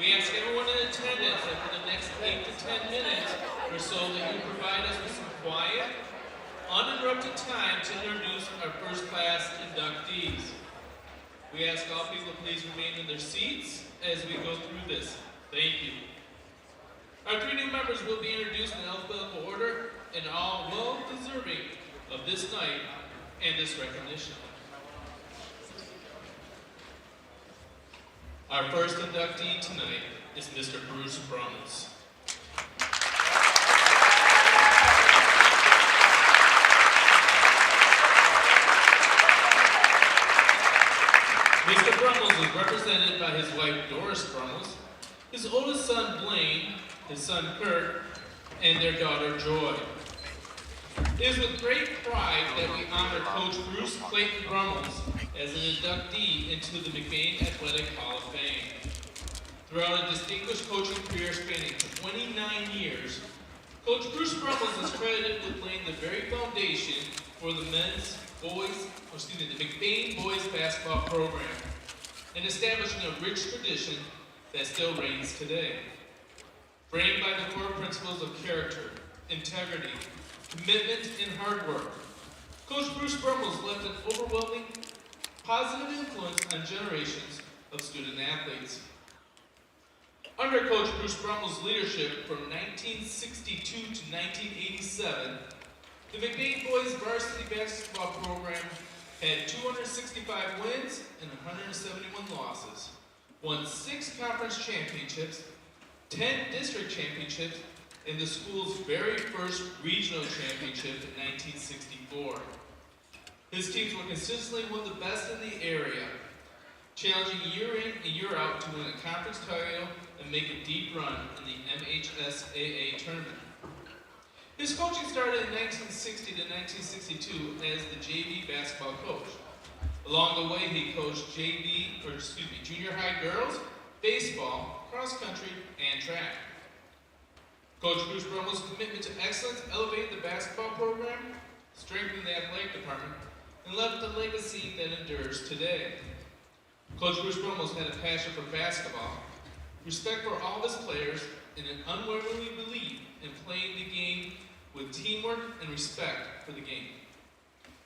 We ask everyone in attendance that for the next 8 to 10 minutes or so that you provide us with some quiet, uninterrupted time to introduce our first class inductees. We ask all people to please remain in their seats as we go through this. Thank you. Our 3 new members will be introduced in alphabetical order and all well deserving of this night and this recognition. Our first inductee tonight is Mr. Bruce Brummels. Mr. Brummels is represented by his wife Doris Brummels, his oldest son Blaine, his son Kurt, and their daughter Joy. It is with great pride that we honor Coach Bruce Clayton Brummels as an inductee into the McBain Athletic Hall of Fame. Throughout a distinguished coaching career spanning 29 years, Coach Bruce Brummels is credited with laying the very foundation for the the McBain boys basketball program and establishing a rich tradition that still reigns today. Framed by the core principles of character, integrity, commitment, and hard work, Coach Bruce Brummels left an overwhelming positive influence on generations of student athletes. Under Coach Bruce Brummels' leadership from 1962 to 1987, the McBain boys varsity basketball program had 265 wins and 171 losses, won 6 conference championships, 10 district championships, and the school's very first regional championship in 1964. His teams were consistently one of the best in the area, challenging year in and year out to win a conference title and make a deep run in the MHSAA tournament. His coaching started in 1960 to 1962 as the JV basketball coach. Along the way, he coached junior high girls, baseball, cross country, and track. Coach Bruce Brummels' commitment to excellence elevated the basketball program, strengthened the athletic department, and left a legacy that endures today. Coach Bruce Brummels had a passion for basketball, respect for all of his players, and an unwavering belief in playing the game with teamwork and respect for the game.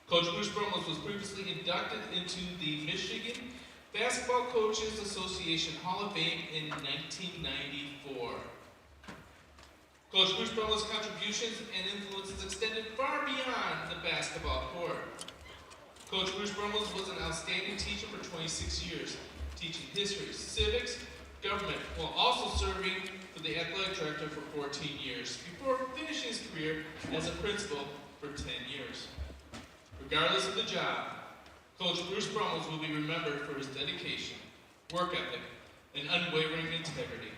Coach Bruce Brummels was previously inducted into the Michigan Basketball Coaches Association Hall of Fame in 1994. Coach Bruce Brummels' contributions and influences extended far beyond the basketball court. Coach Bruce Brummels was an outstanding teacher for 26 years, teaching history, civics, government, while also serving for the athletic director for 14 years, before finishing his career as a principal for 10 years. Regardless of the job, Coach Bruce Brummels will be remembered for his dedication, work ethic, and unwavering integrity.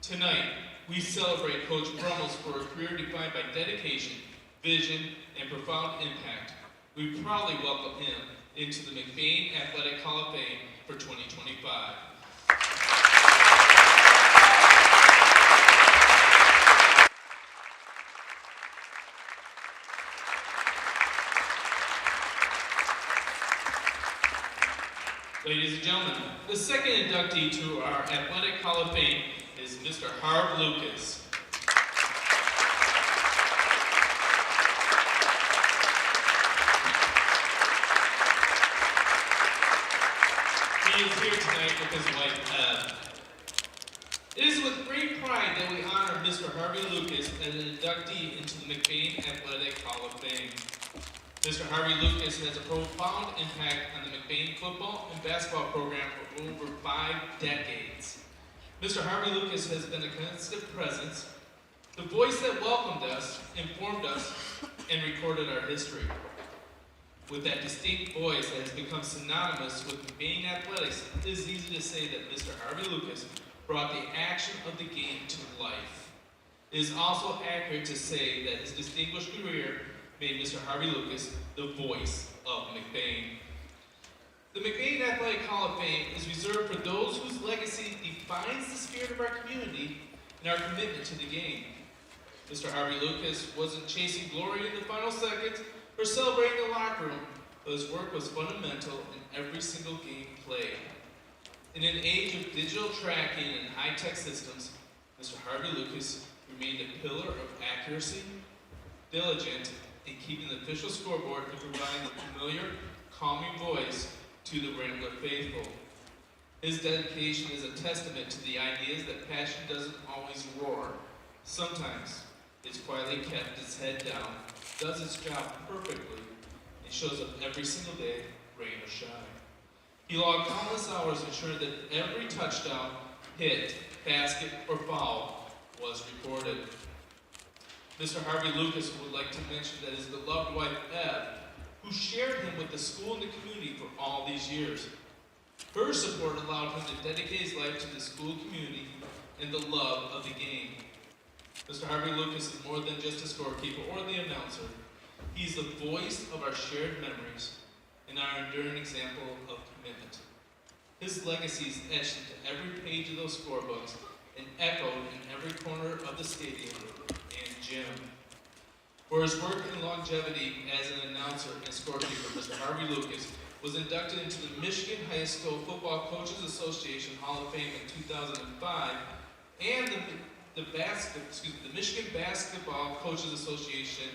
Tonight, we celebrate Coach Brummels for a career defined by dedication, vision, and profound impact. We proudly welcome him into the McBain Athletic Hall of Fame for 2025. Ladies and gentlemen, the second inductee to our Athletic Hall of Fame is Mr. Harv Lucas. He is here tonight with his wife, Ev. It is with great pride that we honor Mr. Harvey Lucas as an inductee into the McBain Athletic Hall of Fame. Mr. Harvey Lucas has a profound impact on the McBain football and basketball program for over 5 decades. Mr. Harvey Lucas has been a constant presence, the voice that welcomed us, informed us, and recorded our history. With that distinct voice that has become synonymous with McBain athletics, it is easy to say that Mr. Harvey Lucas brought the action of the game to life. It is also accurate to say that his distinguished career made Mr. Harvey Lucas the voice of McBain. The McBain Athletic Hall of Fame is reserved for those whose legacy defines the spirit of our community and our commitment to the game. Mr. Harvey Lucas wasn't chasing glory in the final seconds or celebrating the locker room, but his work was fundamental in every single game played. In an age of digital tracking and high-tech systems, Mr. Harvey Lucas remained a pillar of accuracy, diligent in keeping the official scoreboard and providing the familiar, calming voice to the Rambler faithful. His dedication is a testament to the ideas that passion doesn't always roar. Sometimes it's quietly kept its head down, does its job perfectly, and shows up every single day, rain or shine. He logged countless hours ensuring that every touchdown, hit, basket, or foul was recorded. Mr. Harvey Lucas would like to mention that his beloved wife, Ev, who shared him with the school and the community for all these years. Her support allowed him to dedicate his life to the school community and the love of the game. Mr. Harvey Lucas is more than just a scorekeeper or the announcer. He's the voice of our shared memories and our enduring example of commitment. His legacy is etched into every page of those scorebooks and echoed in every corner of the stadium and gym. For his work and longevity as an announcer and scorekeeper, Mr. Harvey Lucas was inducted into the Michigan High School Football Coaches Association Hall of Fame in 2005 and the Michigan Basketball Coaches Association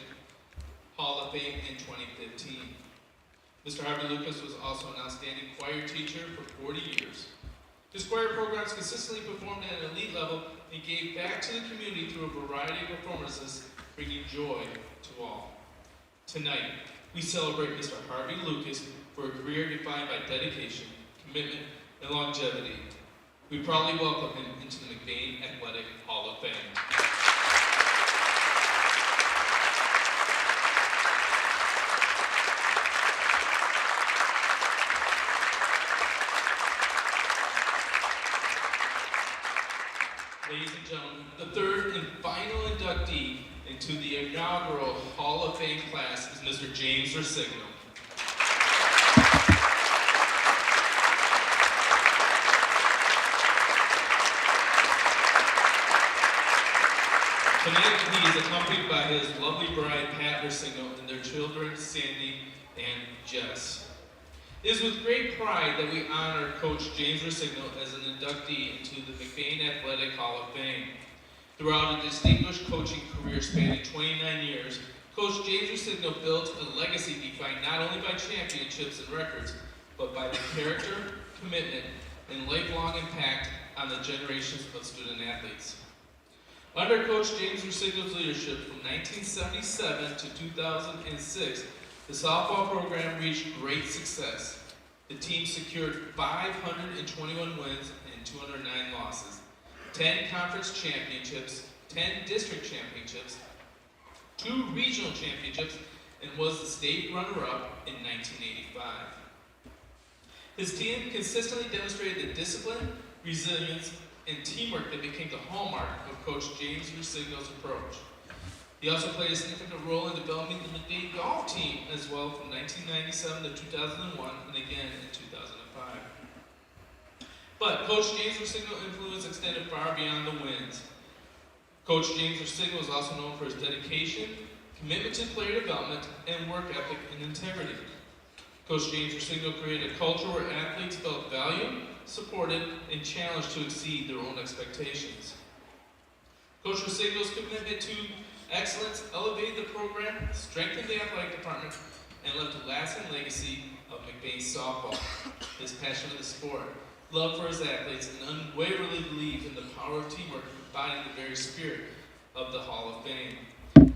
Hall of Fame in 2015. Mr. Harvey Lucas was also an outstanding choir teacher for 40 years. His choir programs consistently performed at an elite level and gave back to the community through a variety of performances, bringing joy to all. Tonight, we celebrate Mr. Harvey Lucas for a career defined by dedication, commitment, and longevity. We proudly welcome him into the McBain Athletic Hall of Fame. Ladies and gentlemen, the third and final inductee into the inaugural Hall of Fame class is Mr. James Rosignol. Tonight, he is accompanied by his lovely bride, Pat Rosignol, and their children, Sandy and Jess. It is with great pride that we honor Coach James Rosignol as an inductee into the McBain Athletic Hall of Fame. Throughout a distinguished coaching career spanning 29 years, Coach James Rosignol built a legacy defined not only by championships and records, but by the character, commitment, and lifelong impact on the generations of student athletes. Under Coach James Rosignol's leadership from 1977 to 2006, the softball program reached great success. The team secured 521 wins and 209 losses, 10 conference championships, 10 district championships, 2 regional championships, and was the state runner-up in 1985. His team consistently demonstrated the discipline, resilience, and teamwork that became the hallmark of Coach James Rosignol's approach. He also played a significant role in developing the McLain golf team as well from 1997 to 2001 and again in 2005. But Coach James Rosignol's influence extended far beyond the wins. Coach James Rosignol is also known for his dedication, commitment to player development, and work ethic and integrity. Coach James Rosignol created a culture where athletes felt valued, supported, and challenged to exceed their own expectations. Coach Rosignol's commitment to excellence elevated the program, strengthened the athletic department, and left a lasting legacy of McBain softball. His passion for the sport, love for his athletes, and unwaveringly belief in the power of teamwork embodied the very spirit of the Hall of Fame.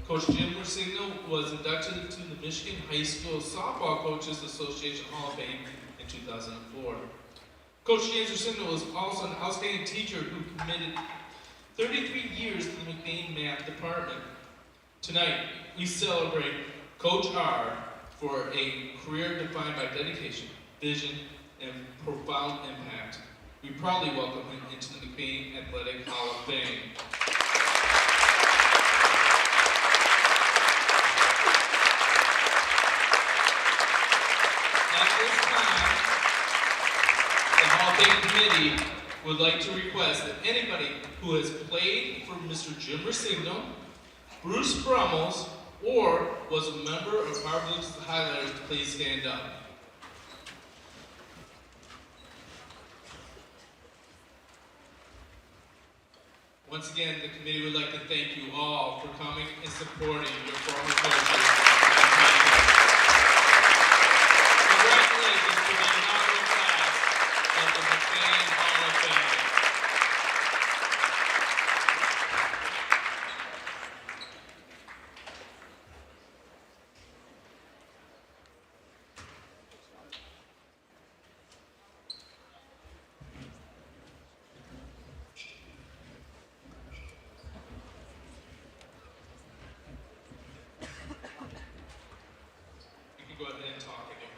Coach Jim Rosignol was inducted into the Michigan High School Softball Coaches Association Hall of Fame in 2004. Coach James Rosignol was also an outstanding teacher who committed 33 years to the McBain math department. Tonight, we celebrate Coach R for a career defined by dedication, vision, and profound impact. We proudly welcome him into the McBain Athletic Hall of Fame. Committee would like to request that anybody who has played for Mr. Jim Rosignol, Bruce Brummels, or was a member of Harvey Lucas Highlighters, please stand up. Once again, the committee would like to thank you all for coming and supporting your former coaches. Congratulations to the inaugural class of the McLain Hall of Fame. Go ahead and talk again.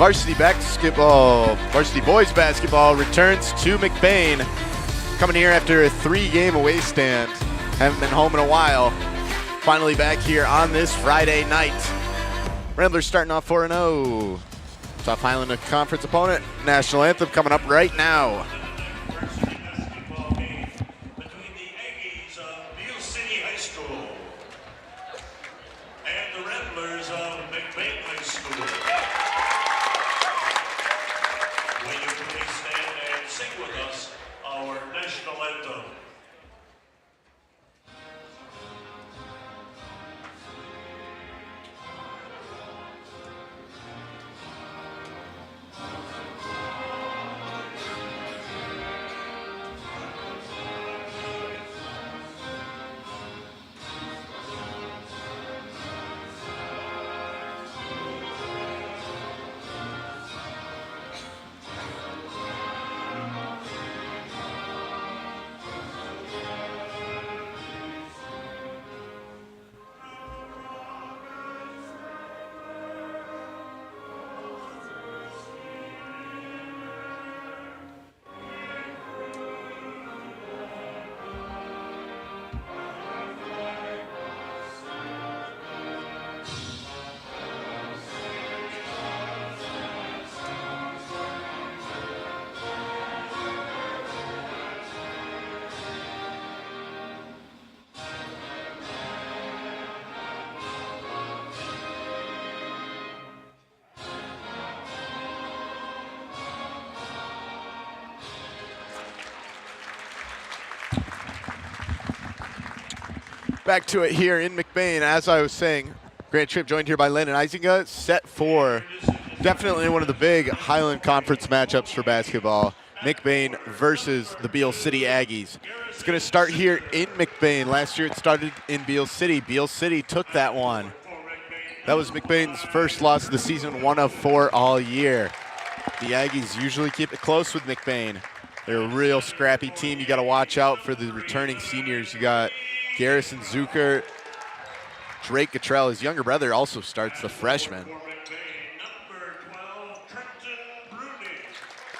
Varsity boys basketball returns to McBain. Coming here after a 3-game away stand. Haven't been home in a while. Finally back here on this Friday night. Ramblers starting off 4-0. Top Highland Conference opponent. National anthem coming up right now. Varsity basketball game between the Aggies of Beal City High School and the Ramblers of McBain High School. Will you please stand and sing with us our national anthem? Back to it here in McBain. As I was saying, Grant Tripp joined here by Landon Isinga. Set for definitely one of the big Highland Conference matchups for basketball. McBain versus the Beal City Aggies. It's going to start here in McBain. Last year it started in Beal City. Beal City took that one. That was McBain's first loss of the season, 1 of 4 all year. The Aggies usually keep it close with McBain. They're a real scrappy team. You got to watch out for the returning seniors. You got Garrison Zucker, Drake Cottrell, his younger brother, also starts the freshman.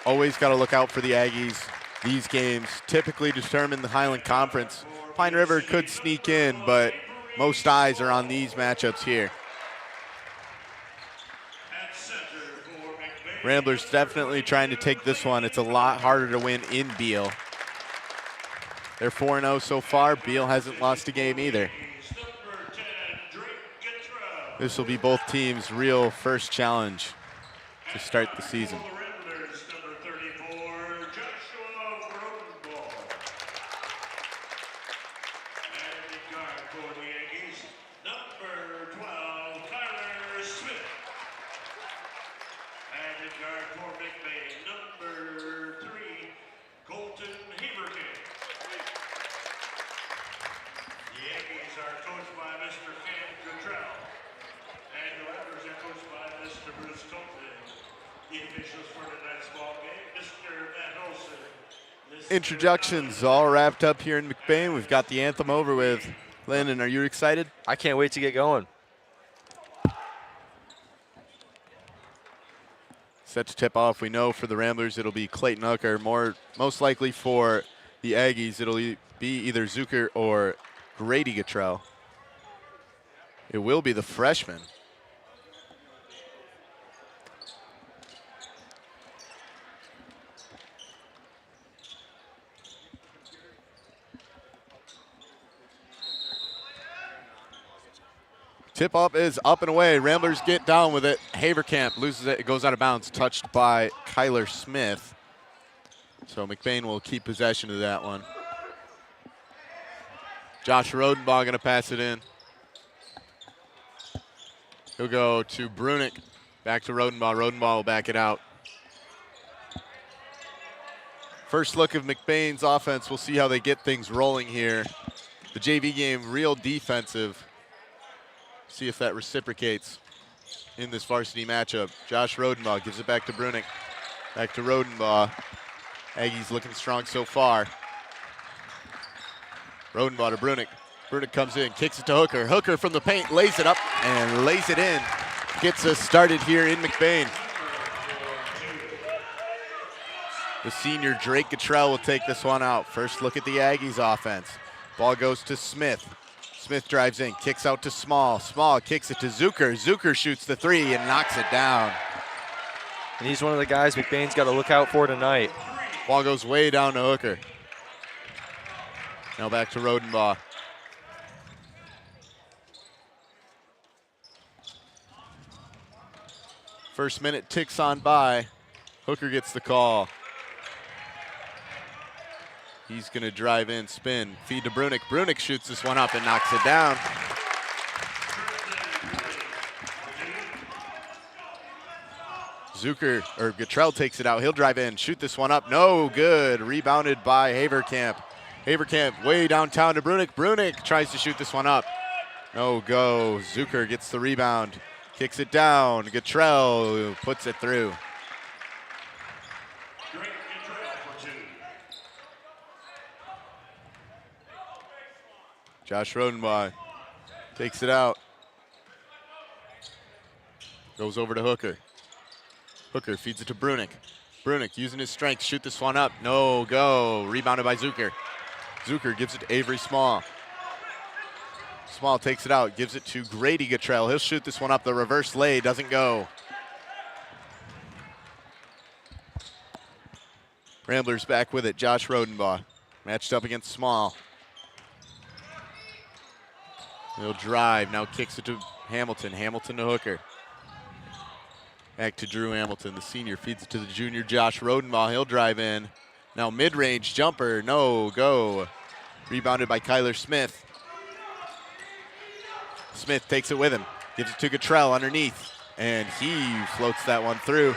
Always got to look out for the Aggies. These games typically determine the Highland Conference. Pine River could sneak in, but most eyes are on these matchups here. Ramblers definitely trying to take this one. It's a lot harder to win in Beal. They're 4-0 so far. Beal hasn't lost a game either. This will be both teams' real first challenge to start the season. Introductions all wrapped up here in McBain. We've got the anthem over with. Landon, are you excited? I can't wait to get going. Set to tip off. We know for the Ramblers it'll be Clayton Hooker. Most likely for the Aggies it'll be either Zucker or Grady Cottrell. It will be the freshman. Tip-off is up and away. Ramblers get down with it. Haverkamp loses it. It goes out of bounds, touched by Kyler Smith. So McBain will keep possession of that one. Josh Rodenbaugh going to pass it in. He'll go to Brunick. Back to Rodenbaugh. Rodenbaugh will back it out. First look of McBain's offense. We'll see how they get things rolling here. The JV game, real defensive. See if that reciprocates in this varsity matchup. Josh Rodenbaugh gives it back to Brunick. Back to Rodenbaugh. Aggies looking strong so far. Rodenbaugh to Brunick. Brunick comes in, kicks it to Hooker. Hooker from the paint, lays it up and lays it in. Gets us started here in McBain. The senior Drake Guttrell will take this one out. First look at the Aggies offense. Ball goes to Smith. Smith drives in, kicks out to Small. Small kicks it to Zucker. Zucker shoots the three and knocks it down. And he's one of the guys McBain's got to look out for tonight. Ball goes way down to Hooker. Now back to Rodenbaugh. First minute ticks on by. Hooker gets the call. He's going to drive in, spin, feed to Brunick. Brunick shoots this one up and knocks it down. Guttrell takes it out. He'll drive in, shoot this one up. No good. Rebounded by Haverkamp. Haverkamp way downtown to Brunick. Brunick tries to shoot this one up. No go. Zucker gets the rebound. Kicks it down. Guttrell puts it through. Josh Rodenbaugh takes it out. Goes over to Hooker. Hooker feeds it to Brunick. Brunick using his strength, shoot this one up. No go. Rebounded by Zucker. Zucker gives it to Avery Small. Small takes it out, gives it to Grady Guttrell. He'll shoot this one up. The reverse lay doesn't go. Ramblers back with it. Josh Rodenbaugh matched up against Small. He'll drive, now kicks it to Hamilton. Hamilton to Hooker. Back to Drew Hamilton, the senior feeds it to the junior Josh Rodenbaugh. He'll drive in. Now mid-range jumper, no go. Rebounded by Kyler Smith. Smith takes it with him, gives it to Guttrell underneath, and he floats that one through.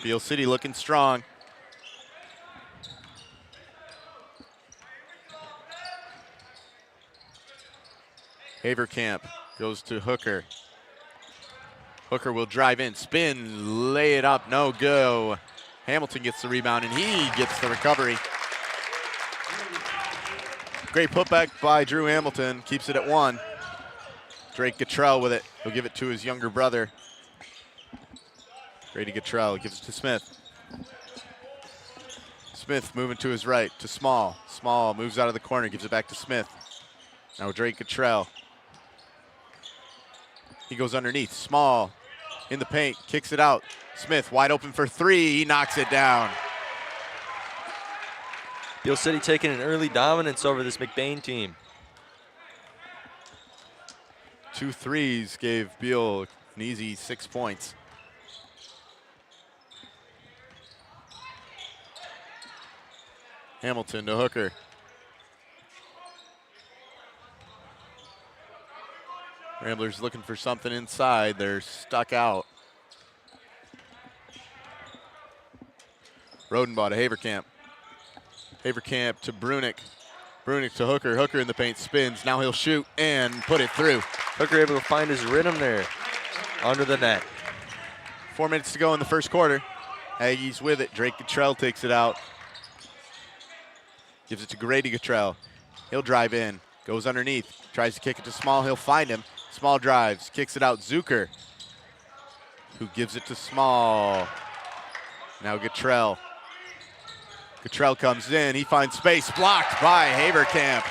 Beal City looking strong. Haverkamp goes to Hooker. Hooker will drive in, spin, lay it up, no go. Hamilton gets the rebound, and he gets the recovery. Great putback by Drew Hamilton, keeps it at 1. Drake Guttrell with it. He'll give it to his younger brother. Grady Guttrell gives it to Smith. Smith moving to his right, to Small. Small moves out of the corner, gives it back to Smith. Now Drake Guttrell. He goes underneath. Small in the paint, kicks it out. Smith wide open for three. He knocks it down. Beal City taking an early dominance over this McBain team. 2 threes gave Beal an easy 6 points. Hamilton to Hooker. Ramblers looking for something inside. They're stuck out. Rodenbaugh to Haverkamp. Haverkamp to Brunick. Brunick to Hooker. Hooker in the paint, spins. Now he'll shoot and put it through. Hooker able to find his rhythm there under the net. 4 minutes to go in the first quarter. Aggies with it. Drake Guttrell takes it out. Gives it to Grady Guttrell. He'll drive in. Goes underneath. Tries to kick it to Small. He'll find him. Small drives. Kicks it out. Zucker, who gives it to Small. Now Guttrell. Guttrell comes in. He finds space. Blocked by Haverkamp.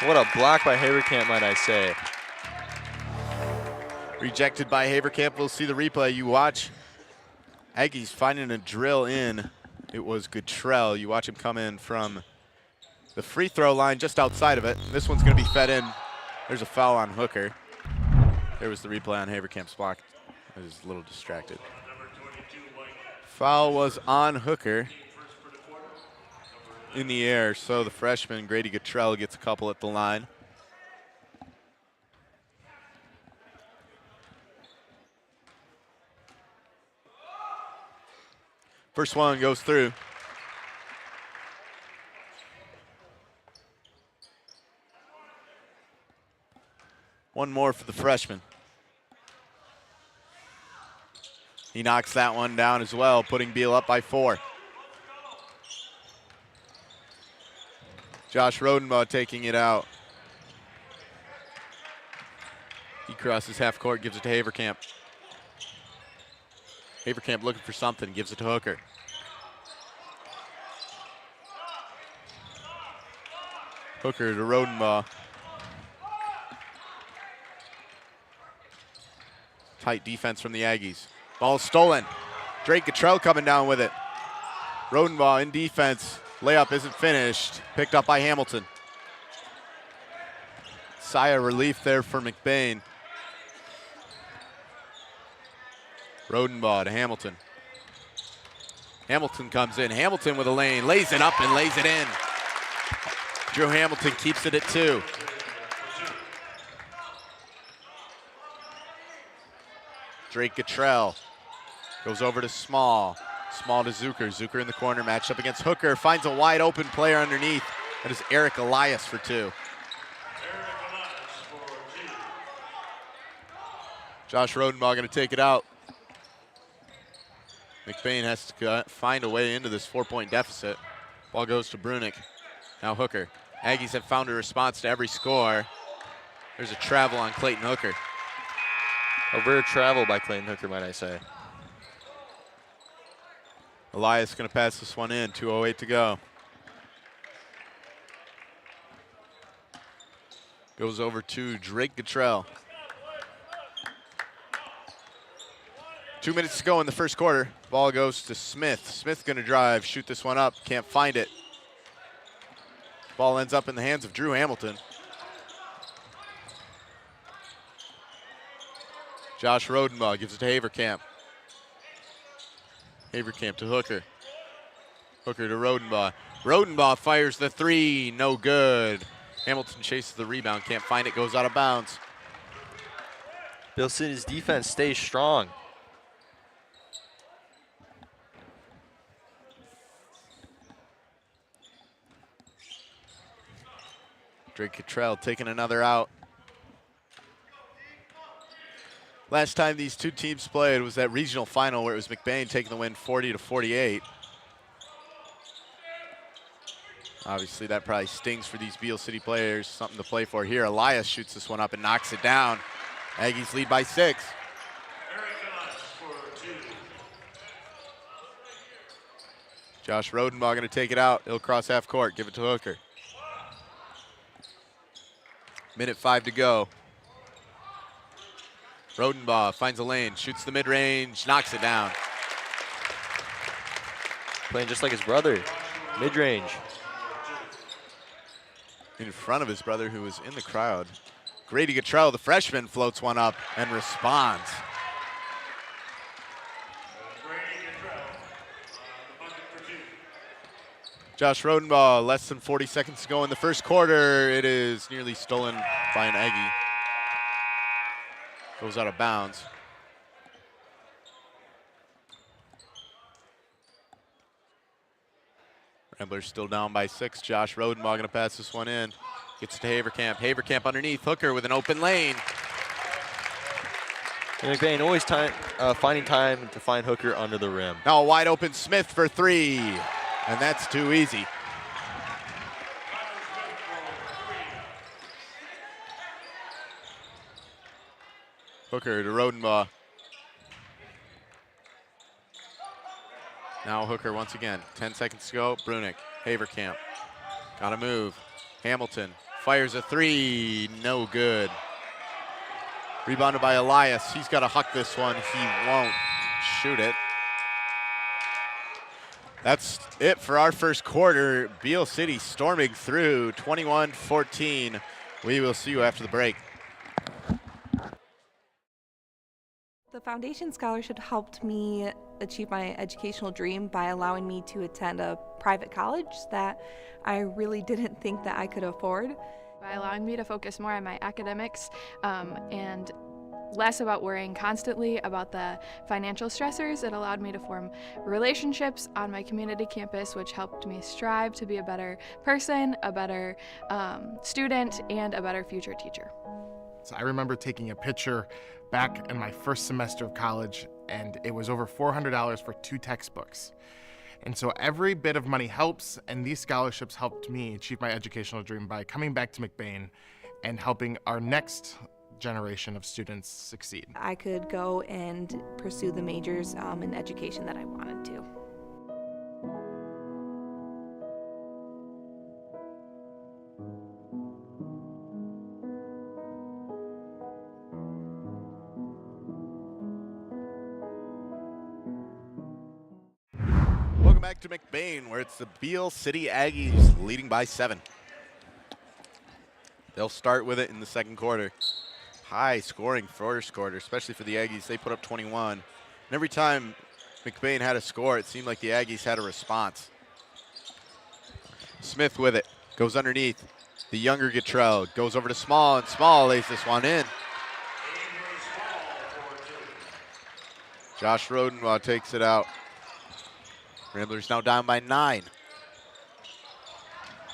What a block by Haverkamp, might I say. Rejected by Haverkamp. We'll see the replay. You watch Aggies finding a drill in. It was Guttrell. You watch him come in from the free throw line just outside of it. This one's going to be fed in. There's a foul on Hooker. There was the replay on Haverkamp's block. I was a little distracted. Foul was on Hooker in the air, so the freshman Grady Guttrell gets a couple at the line. First one goes through. One more for the freshman. He knocks that one down as well, putting Beal up by 4. Josh Rodenbaugh taking it out. He crosses half court, gives it to Haverkamp. Haverkamp looking for something, gives it to Hooker. Hooker to Rodenbaugh. Tight defense from the Aggies. Ball stolen. Drake Cottrell coming down with it. Rodenbaugh in defense. Layup isn't finished. Picked up by Hamilton. Sigh of relief there for McBain. Rodenbaugh to Hamilton. Hamilton comes in. Hamilton with a lane. Lays it up and lays it in. Drew Hamilton keeps it at 2. Drake Cottrell goes over to Small. Small to Zucker. Zucker in the corner, matched up against Hooker. Finds a wide open player underneath. That is Eric Elias for 2. Josh Rodenbaugh going to take it out. McBain has to find a way into this 4-point deficit. Ball goes to Brunick. Now Hooker. Aggies have found a response to every score. There's a travel on Clayton Hooker. A rare travel by Clayton Hooker, might I say. Elias going to pass this one in. 2:08 to go. Goes over to Drake Cottrell. 2 minutes to go in the first quarter. Ball goes to Smith. Smith going to drive, shoot this one up. Can't find it. Ball ends up in the hands of Drew Hamilton. Josh Rodenbaugh gives it to Haverkamp. Haverkamp to Hooker. Hooker to Rodenbaugh. Rodenbaugh fires the 3, no good. Hamilton chases the rebound, can't find it, goes out of bounds. Beal City's defense stays strong. Drake Cottrell taking another out. Last time these two teams played was that regional final where it was McBain taking the win 40-48. Obviously that probably stings for these Beal City players, something to play for here. Elias shoots this one up and knocks it down. Aggies lead by 6. Josh Rodenbaugh going to take it out. He'll cross half court, give it to Hooker. Minute 5 to go. Rodenbaugh finds a lane, shoots the mid-range, knocks it down. Playing just like his brother, mid-range. In front of his brother who was in the crowd. Grady Cottrell, the freshman, floats one up and responds. Josh Rodenbaugh, less than 40 seconds to go in the first quarter. It is nearly stolen by an Aggie. Goes out of bounds. Ramblers still down by 6. Josh Rodenbaugh going to pass this one in. Gets to Haverkamp. Haverkamp underneath. Hooker with an open lane. And McBain always finding time to find Hooker under the rim. Now a wide open Smith for 3. And that's too easy. Hooker to Rodenbaugh. Now Hooker once again. 10 seconds to go. Brunick, Haverkamp. Gotta move. Hamilton fires a 3. No good. Rebounded by Elias. He's got to huck this one. He won't shoot it. That's it for our first quarter. Beal City storming through 21-14. We will see you after the break. The Foundation Scholarship helped me achieve my educational dream by allowing me to attend a private college that I really didn't think that I could afford. By allowing me to focus more on my academics and less about worrying constantly about the financial stressors, it allowed me to form relationships on my community campus, which helped me strive to be a better person, a better student, and a better future teacher. So I remember taking a picture back in my first semester of college, and it was over $400 for 2 textbooks. And so every bit of money helps, and these scholarships helped me achieve my educational dream by coming back to McBain and helping our next generation of students succeed. I could go and pursue the majors in education that I wanted to. Welcome back to McBain, where it's the Beal City Aggies leading by 7. They'll start with it in the second quarter. High scoring first quarter, especially for the Aggies. They put up 21. And every time McBain had a score, it seemed like the Aggies had a response. Smith with it, goes underneath. The younger Gatrell goes over to Small, and Small lays this one in. Josh Rodenbaugh takes it out. Ramblers now down by 9.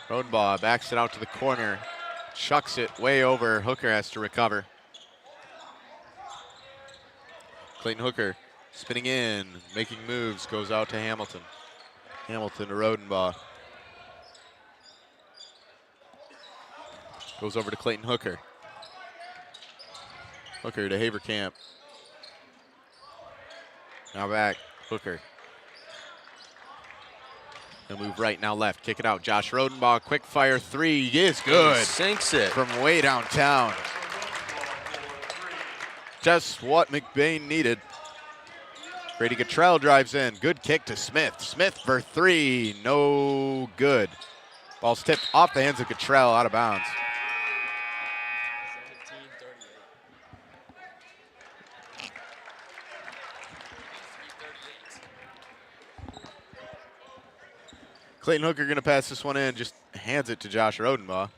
Rodenbaugh backs it out to the corner. Chucks it way over. Hooker has to recover. Clayton Hooker spinning in, making moves, goes out to Hamilton. Hamilton to Rodenbaugh. Goes over to Clayton Hooker. Hooker to Haverkamp. Now back, Hooker. They'll move right, now left, kick it out. Josh Rodenbaugh, quick fire 3 is good. He sinks it. From way downtown. Just what McBain needed. Grady Gatrell drives in, good kick to Smith. Smith for 3, no good. Ball's tipped off the hands of Gatrell, out of bounds. Clayton Hooker going to pass this one in, just hands it to Josh Rodenbaugh.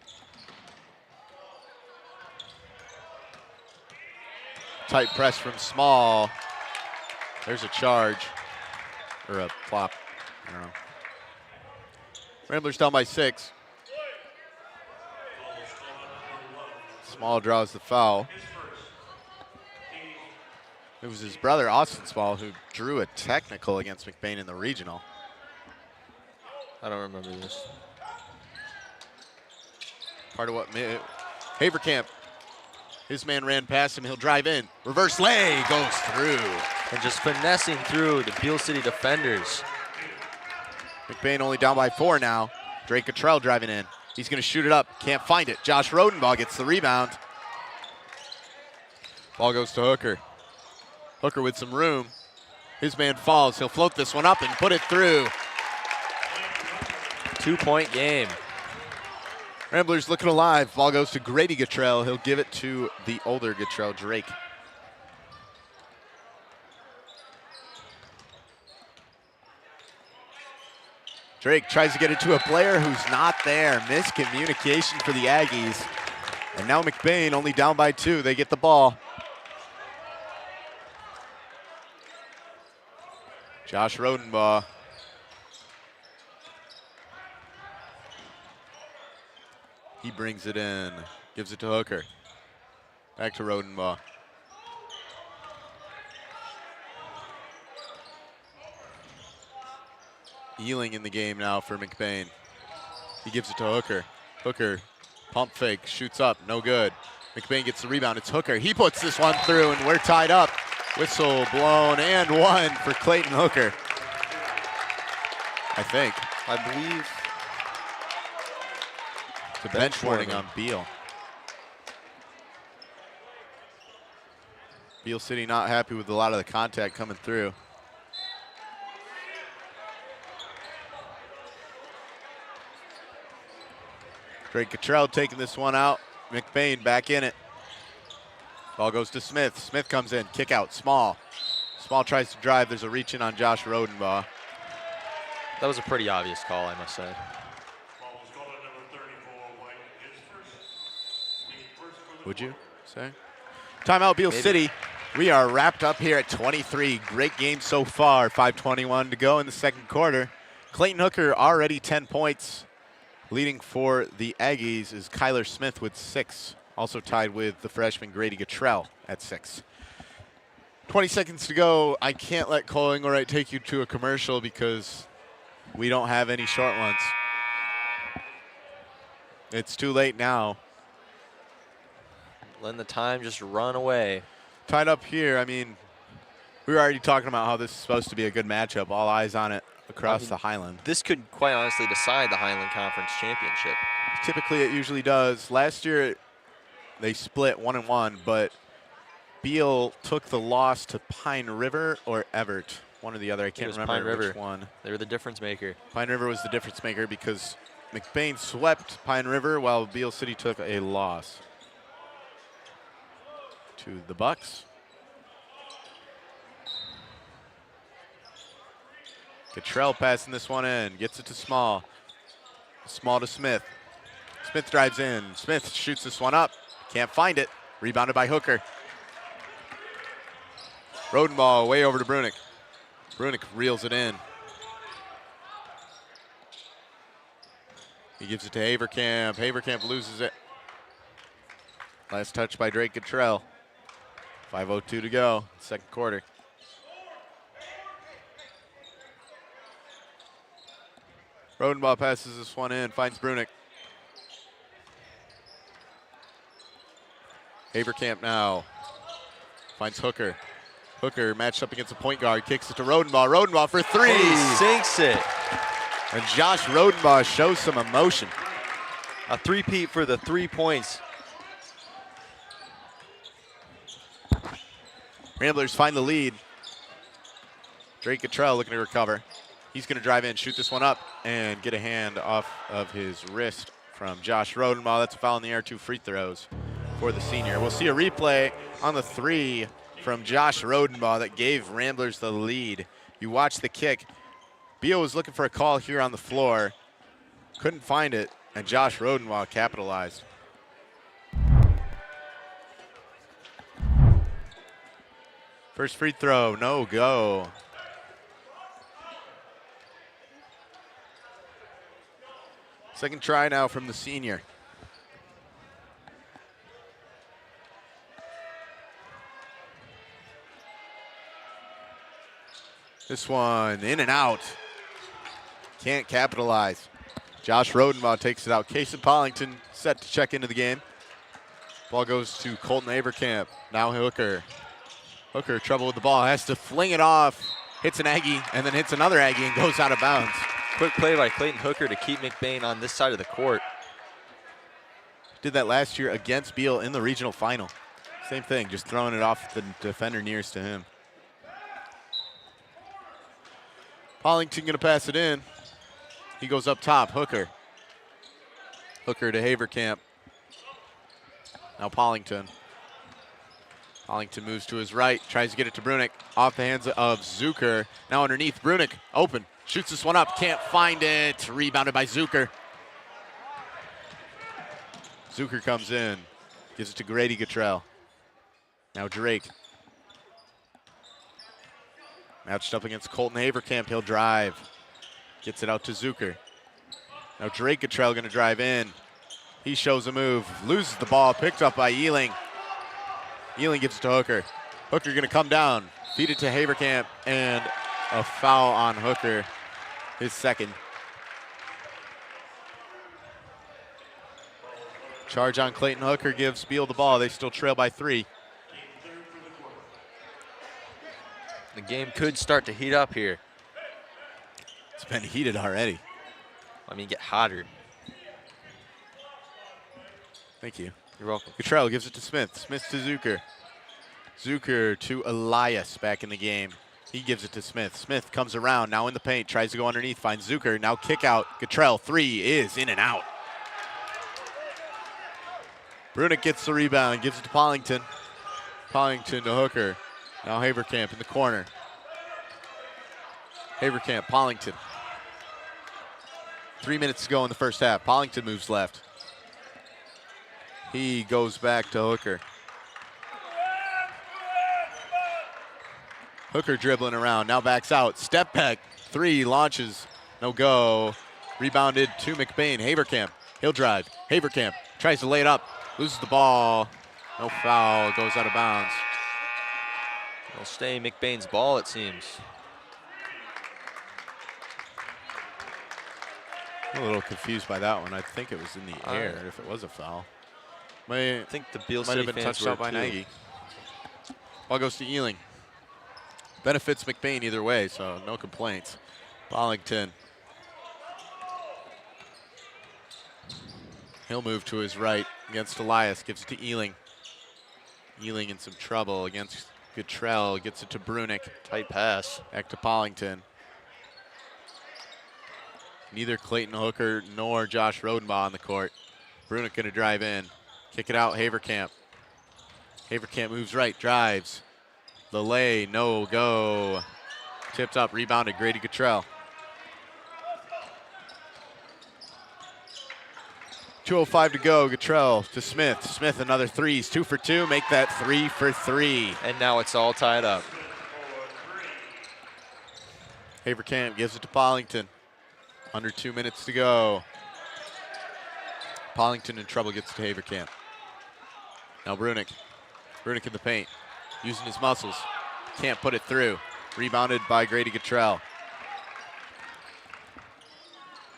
Tight press from Small. There's a charge, or a flop, I don't know. Ramblers down by 6. Small draws the foul. It was his brother, Austin Small, who drew a technical against McBain in the regional. I don't remember this. Part of what Haverkamp, his man ran past him. He'll drive in. Reverse lay goes through. And just finessing through the Beal City defenders. McBain only down by 4 now. Drake Gatrell driving in. He's going to shoot it up. Can't find it. Josh Rodenbaugh gets the rebound. Ball goes to Hooker. Hooker with some room. His man falls. He'll float this one up and put it through. 2-point game. Ramblers looking alive. Ball goes to Grady Gatrell. He'll give it to the older Gatrell, Drake. Drake tries to get it to a player who's not there. Miscommunication for the Aggies. And now McBain only down by 2. They get the ball. Josh Rodenbaugh. He brings it in, gives it to Hooker. Back to Rodenbaugh. Ealing in the game now for McBain. He gives it to Hooker. Hooker, pump fake, shoots up, no good. McBain gets the rebound, it's Hooker. He puts this one through and we're tied up. Whistle blown and 1 for Clayton Hooker. I think. I believe. The bench warning on Beal. Beal City not happy with a lot of the contact coming through. Drake Gatrell taking this one out. McBain back in it. Ball goes to Smith. Smith comes in, kick out, Small. Small tries to drive, there's a reach in on Josh Rodenbaugh. That was a pretty obvious call, I must say. Would you say? Timeout, Beal Maybe. City. We are wrapped up here at 23. Great game so far. 5:21 to go in the second quarter. Clayton Hooker already 10 points. Leading for the Aggies is Kyler Smith with 6. Also tied with the freshman Grady Gatrell at 6. 20 seconds to go. I can't let Cole Engelwright take you to a commercial because we don't have any short ones. It's too late now. letting the time just run away. Tied up here. I mean, we were already talking about how this is supposed to be a good matchup. All eyes on it across the Highland. This could quite honestly decide the Highland Conference Championship. Typically, it usually does. Last year, they split 1-1, but Beal took the loss to Pine River or Everett. One or the other. I can't remember Pine River. which one. They were the difference maker. Pine River was the difference maker because McBain swept Pine River while Beal City took a loss to the Bucks. Cottrell passing this one in, gets it to Small. Small to Smith. Smith drives in. Smith shoots this one up. Can't find it. Rebounded by Hooker. Rodenball way over to Brunick. Brunick reels it in. He gives it to Haverkamp. Haverkamp loses it. Last touch by Drake Cottrell. 5:02 to go, second quarter. Rodenball passes this one in, finds Brunick. Haverkamp now finds Hooker. Hooker matched up against a point guard, kicks it to Rodenball. Rodenball for three. He sinks it. And Josh Rodenball shows some emotion. A three-peat for the 3 points. Ramblers find the lead. Drake Cottrell looking to recover. He's going to drive in, shoot this one up, and get a hand off of his wrist from Josh Rodenball. That's a foul in the air, 2 free throws for the senior. We'll see a replay on the 3 from Josh Rodenball that gave Ramblers the lead. You watch the kick. Beal was looking for a call here on the floor. Couldn't find it, and Josh Rodenball capitalized. First free throw, no go. Second try now from the senior. This one in and out. Can't capitalize. Josh Rodenball takes it out. Kason Pollington set to check into the game. Ball goes to Colton Haverkamp. Now Hooker. Hooker, trouble with the ball, has to fling it off. Hits an Aggie and then hits another Aggie and goes out of bounds. Quick play by Clayton Hooker to keep McBain on this side of the court. Did that last year against Beal in the regional final. Same thing, just throwing it off the defender nearest to him. Pollington gonna pass it in. He goes up top, Hooker. Hooker to Haverkamp. Now Pollington. Pollington moves to his right, tries to get it to Brunick. Off the hands of Zucker. Now underneath, Brunick, open. Shoots this one up, can't find it. Rebounded by Zucker. Zucker comes in, gives it to Grady Cottrell. Now Drake. Matched up against Colton Haverkamp, he'll drive. Gets it out to Zucker. Now Drake Cottrell gonna drive in. He shows a move, loses the ball, picked up by Ealing. Ealing gives it to Hooker. Hooker gonna come down, feed it to Haverkamp, and a foul on Hooker, his second. Charge on Clayton Hooker gives Beal the ball. They still trail by 3. The game could start to heat up here. It's been heated already. I mean, get hotter. Thank you. You're welcome. Cottrell gives it to Smith. Smith to Zucker. Zucker to Elias back in the game. He gives it to Smith. Smith comes around, now in the paint, tries to go underneath, finds Zucker. Now kick out. Cottrell, 3 is in and out. Brunick gets the rebound, gives it to Pollington. Pollington to Hooker. Now Haverkamp in the corner. Haverkamp, Pollington. 3 minutes to go in the first half. Pollington moves left. He goes back to Hooker. Hooker dribbling around, now backs out. Step back, 3, launches, no go. Rebounded to McBain. Haverkamp, he'll drive. Haverkamp tries to lay it up, loses the ball. No foul, goes out of bounds. It'll stay McBain's ball, it seems. I'm a little confused by that one. I think it was in the air if it was a foul. I think the Beal might City have been fans touched were out by too. Nagy. Ball goes to Ealing. Benefits McBain either way, so no complaints. Bollington. He'll move to his right against Elias. Gives it to Ealing. Ealing in some trouble against Guttrell. Gets it to Brunick. Tight pass. Back to Bollington. Neither Clayton Hooker nor Josh Rodenbaugh on the court. Brunick going to drive in. Kick it out, Haverkamp. Haverkamp moves right, drives. The lay, no go. Tipped up, rebounded, Grady Guttrell. 2:05 to go, Guttrell to Smith. Smith another threes, 2 for 2, make that 3 for 3. And now it's all tied up. Haverkamp gives it to Bollington. Under 2 minutes to go. Bollington in trouble, gets to Haverkamp. Now Brunick. Brunick in the paint. Using his muscles. Can't put it through. Rebounded by Grady Guttrell.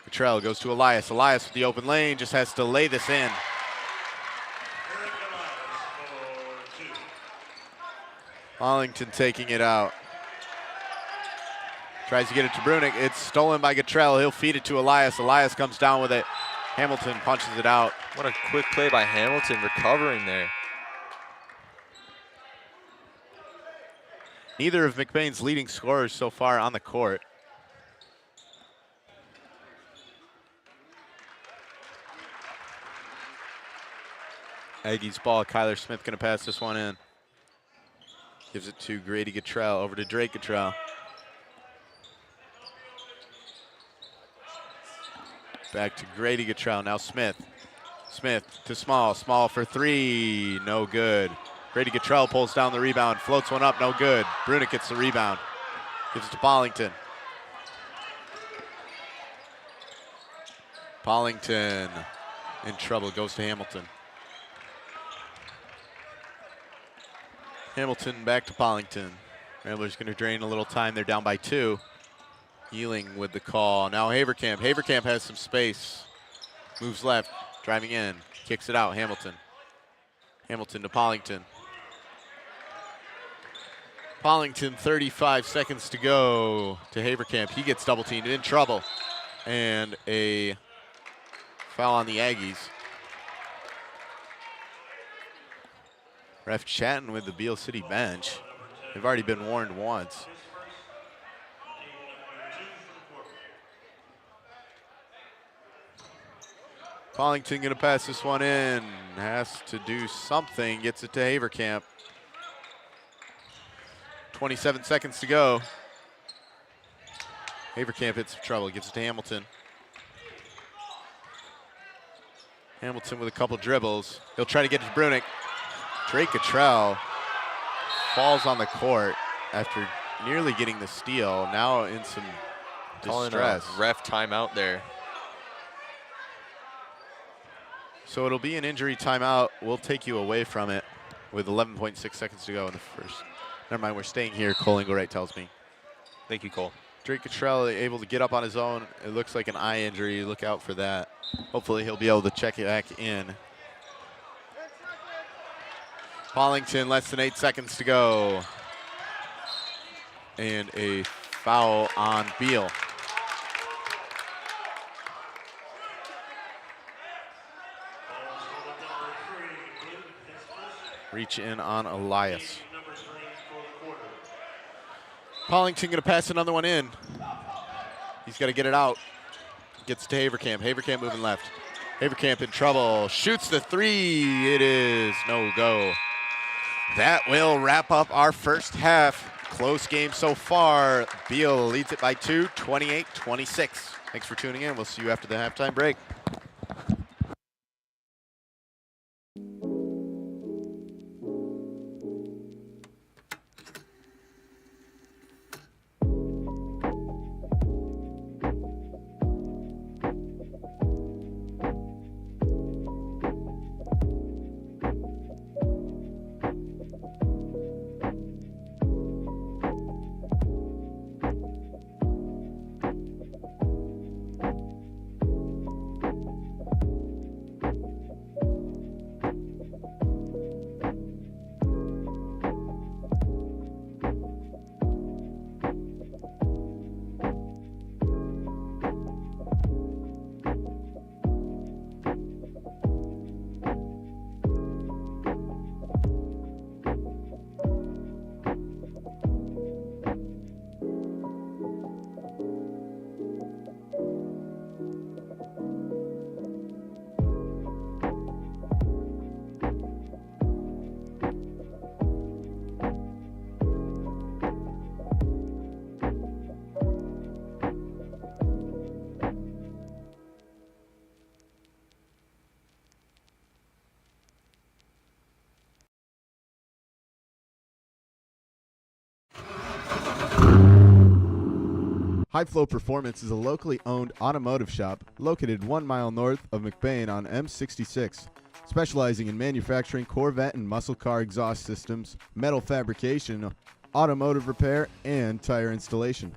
Guttrell goes to Elias. Elias with the open lane. Just has to lay this in. Bollington taking it out. Tries to get it to Brunick. It's stolen by Guttrell. He'll feed it to Elias. Elias comes down with it. Hamilton punches it out. What a quick play by Hamilton recovering there. Neither of McBain's leading scorers so far on the court. Aggies ball. Kyler Smith going to pass this one in. Gives it to Grady Guttrell. Over to Drake Guttrell. Back to Grady Guttrell. Now Smith. Smith to Small. Small for 3. No good. Grady Guttrell pulls down the rebound. Floats one up. No good. Brunick gets the rebound. Gives it to Bollington. Bollington in trouble. Goes to Hamilton. Hamilton back to Bollington. Ramblers going to drain a little time. They're down by 2. Ealing with the call. Now Haverkamp. Haverkamp has some space. Moves left. Driving in. Kicks it out. Hamilton. Hamilton to Bollington. Bollington, 35 seconds to go to Haverkamp. He gets double teamed, in trouble. And a foul on the Aggies. Ref chatting with the Beal City bench. They've already been warned once. Bollington gonna pass this one in. Has to do something. Gets it to Haverkamp. 27 seconds to go. Haverkamp hits some trouble. Gives it to Hamilton. Hamilton with a couple dribbles. He'll try to get to Brunick. Drake Guttrell falls on the court after nearly getting the steal. Now in some distress. Calling a ref timeout there. So it'll be an injury timeout. We'll take you away from it with 11.6 seconds to go in the first. Never mind, we're staying here, Cole Engelwright tells me. Thank you, Cole. Drake Guttrell able to get up on his own. It looks like an eye injury. Look out for that. Hopefully he'll be able to check it back in. Bollington, less than 8 seconds to go. And a foul on Beal. Reach in on Elias. Bollington gonna pass another one in. He's gotta get it out. Gets to Haverkamp. Haverkamp moving left. Haverkamp in trouble. Shoots the 3. It is no go. That will wrap up our first half. Close game so far. Beal leads it by 2, 28-26. Thanks for tuning in. We'll see you after the halftime break. High Flow Performance is a locally owned automotive shop located 1 mile north of McBain on M66, specializing in manufacturing Corvette and muscle car exhaust systems, metal fabrication, automotive repair, and tire installation.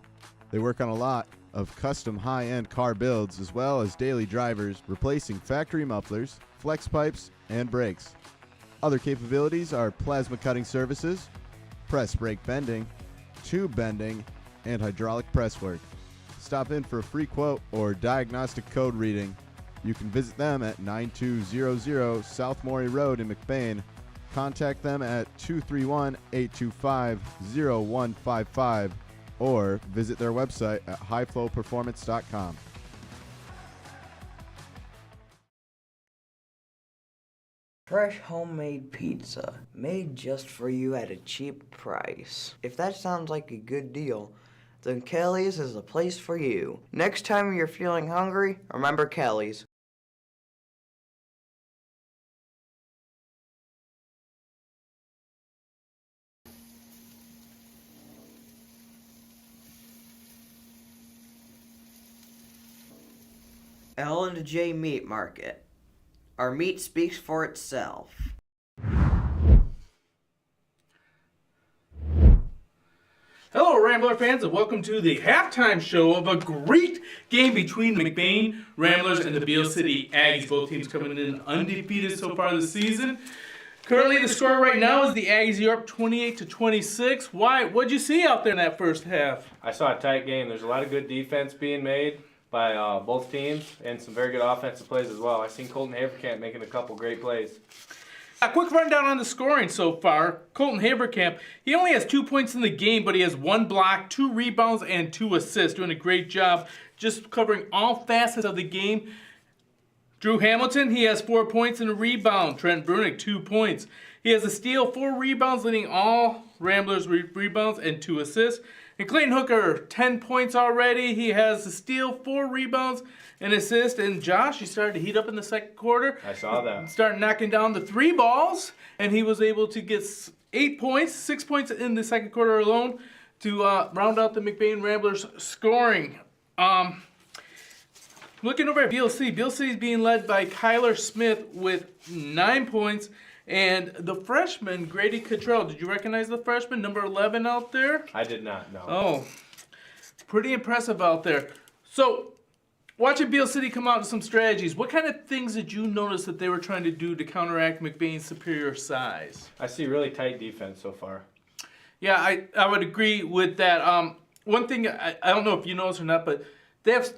They work on a lot of custom high-end car builds as well as daily drivers, replacing factory mufflers, flex pipes, and brakes. Other capabilities are plasma cutting services, press brake bending, tube bending, and hydraulic press work. Stop in for a free quote or diagnostic code reading. You can visit them at 9200 South Morey Road in McBain. Contact them at 231-825-0155 or visit their website at highflowperformance.com. Fresh homemade pizza, made just for you at a cheap price. If that sounds like a good deal, then Kelly's is the place for you. Next time you're feeling hungry, remember Kelly's. L&J Meat Market. Our meat speaks for itself. Hello, Rambler fans, and welcome to the halftime show of a great game between McBain Ramblers and the Beal City Aggies. Both teams coming in undefeated so far this season. Currently, the score right now is the Aggies are up 28-26. Why? What'd you see out there in that first half? I saw a tight game. There's a lot of good defense being made by both teams and some very good offensive plays as well. I've seen Colton Haverkamp making a couple great plays. A quick rundown on the scoring so far. Colton Haverkamp, he only has 2 points in the game, but he has 1 block, 2 rebounds, and 2 assists. Doing a great job just covering all facets of the game. Drew Hamilton, he has 4 points and a rebound. Trent Brunick, 2 points. He has a steal, 4 rebounds, leading all Ramblers rebounds and 2 assists. And Clayton Hooker, 10 points already. He has a steal, 4 rebounds, an assist. And Josh, he started to heat up in the second quarter. I saw that. Started knocking down the 3 balls, and he was able to get 8 points, 6 points in the second quarter alone to round out the McBain Ramblers scoring. Looking over at Beal City, Beal City is being led by Kyler Smith with 9 points. And the freshman, Grady Cottrell, did you recognize the freshman, number 11 out there? I did not, no. Oh, pretty impressive out there. So, watching Beal City come out with some strategies, what kind of things did you notice that they were trying to do to counteract McBain's superior size? I see really tight defense so far. Yeah, I would agree with that. One thing, I don't know if you noticed or not, but they have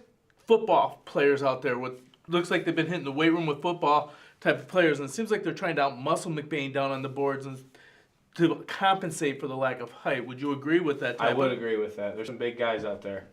football players out there with, looks like they've been hitting the weight room with football type of players, and it seems like they're trying to outmuscle McBain down on the boards and to compensate for the lack of height. Would you agree with that? I would agree with that. There's some big guys out there.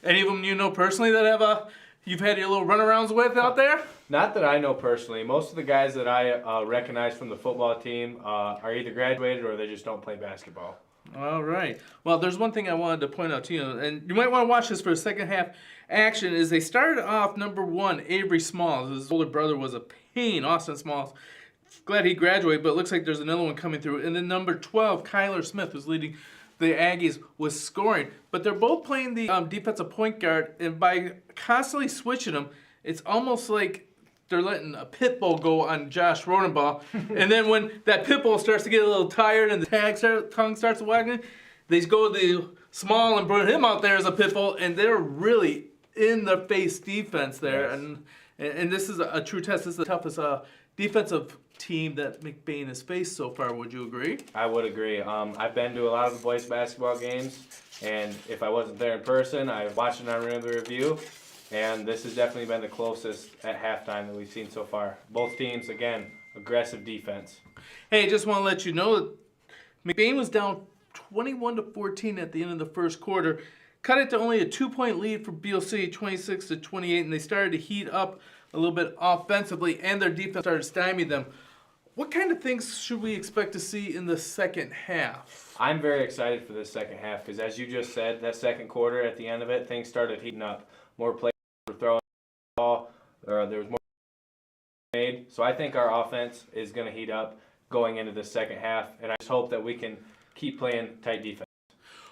Any of them you know personally that have you've had your little runarounds with out there? Not that I know personally. Most of the guys that I recognize from the football team are either graduated or they just don't play basketball. All right. Well, there's one thing I wanted to point out to you, and you might want to watch this for a second half action, is they started off number 1, Avery Smalls. His older brother was a pain, Austin Smalls. Glad he graduated, but it looks like there's another one coming through. And then number 12, Kyler Smith, who's leading the Aggies, was scoring. But they're both playing the defensive point guard, and by constantly switching them, it's almost like they're letting a pit bull go on Josh Rodenbaugh. And then when that pit bull starts to get a little tired and the tongue starts wagging, they go to the small and bring him out there as a pit bull, and they're really in the face defense there. Yes. And this is a true test. This is the toughest defensive team that McBain has faced so far. Would you agree? I would agree. I've been to a lot of the boys basketball games, and if I wasn't there in person, I watched it on Random Review. And this has definitely been the closest at halftime that we've seen so far. Both teams, again, aggressive defense. Hey, just want to let you know that McBain was down 21-14 at the end of the first quarter. Cut it to only a 2-point lead for Beal City, 26-28, and they started to heat up a little bit offensively, and their defense started to stymie them. What kind of things should we expect to see in the second half? I'm very excited for this second half because, as you just said, that second quarter, at the end of it, things started heating up. More players were throwing the ball, or there was more made. So I think our offense is going to heat up going into the second half, and I just hope that we can keep playing tight defense.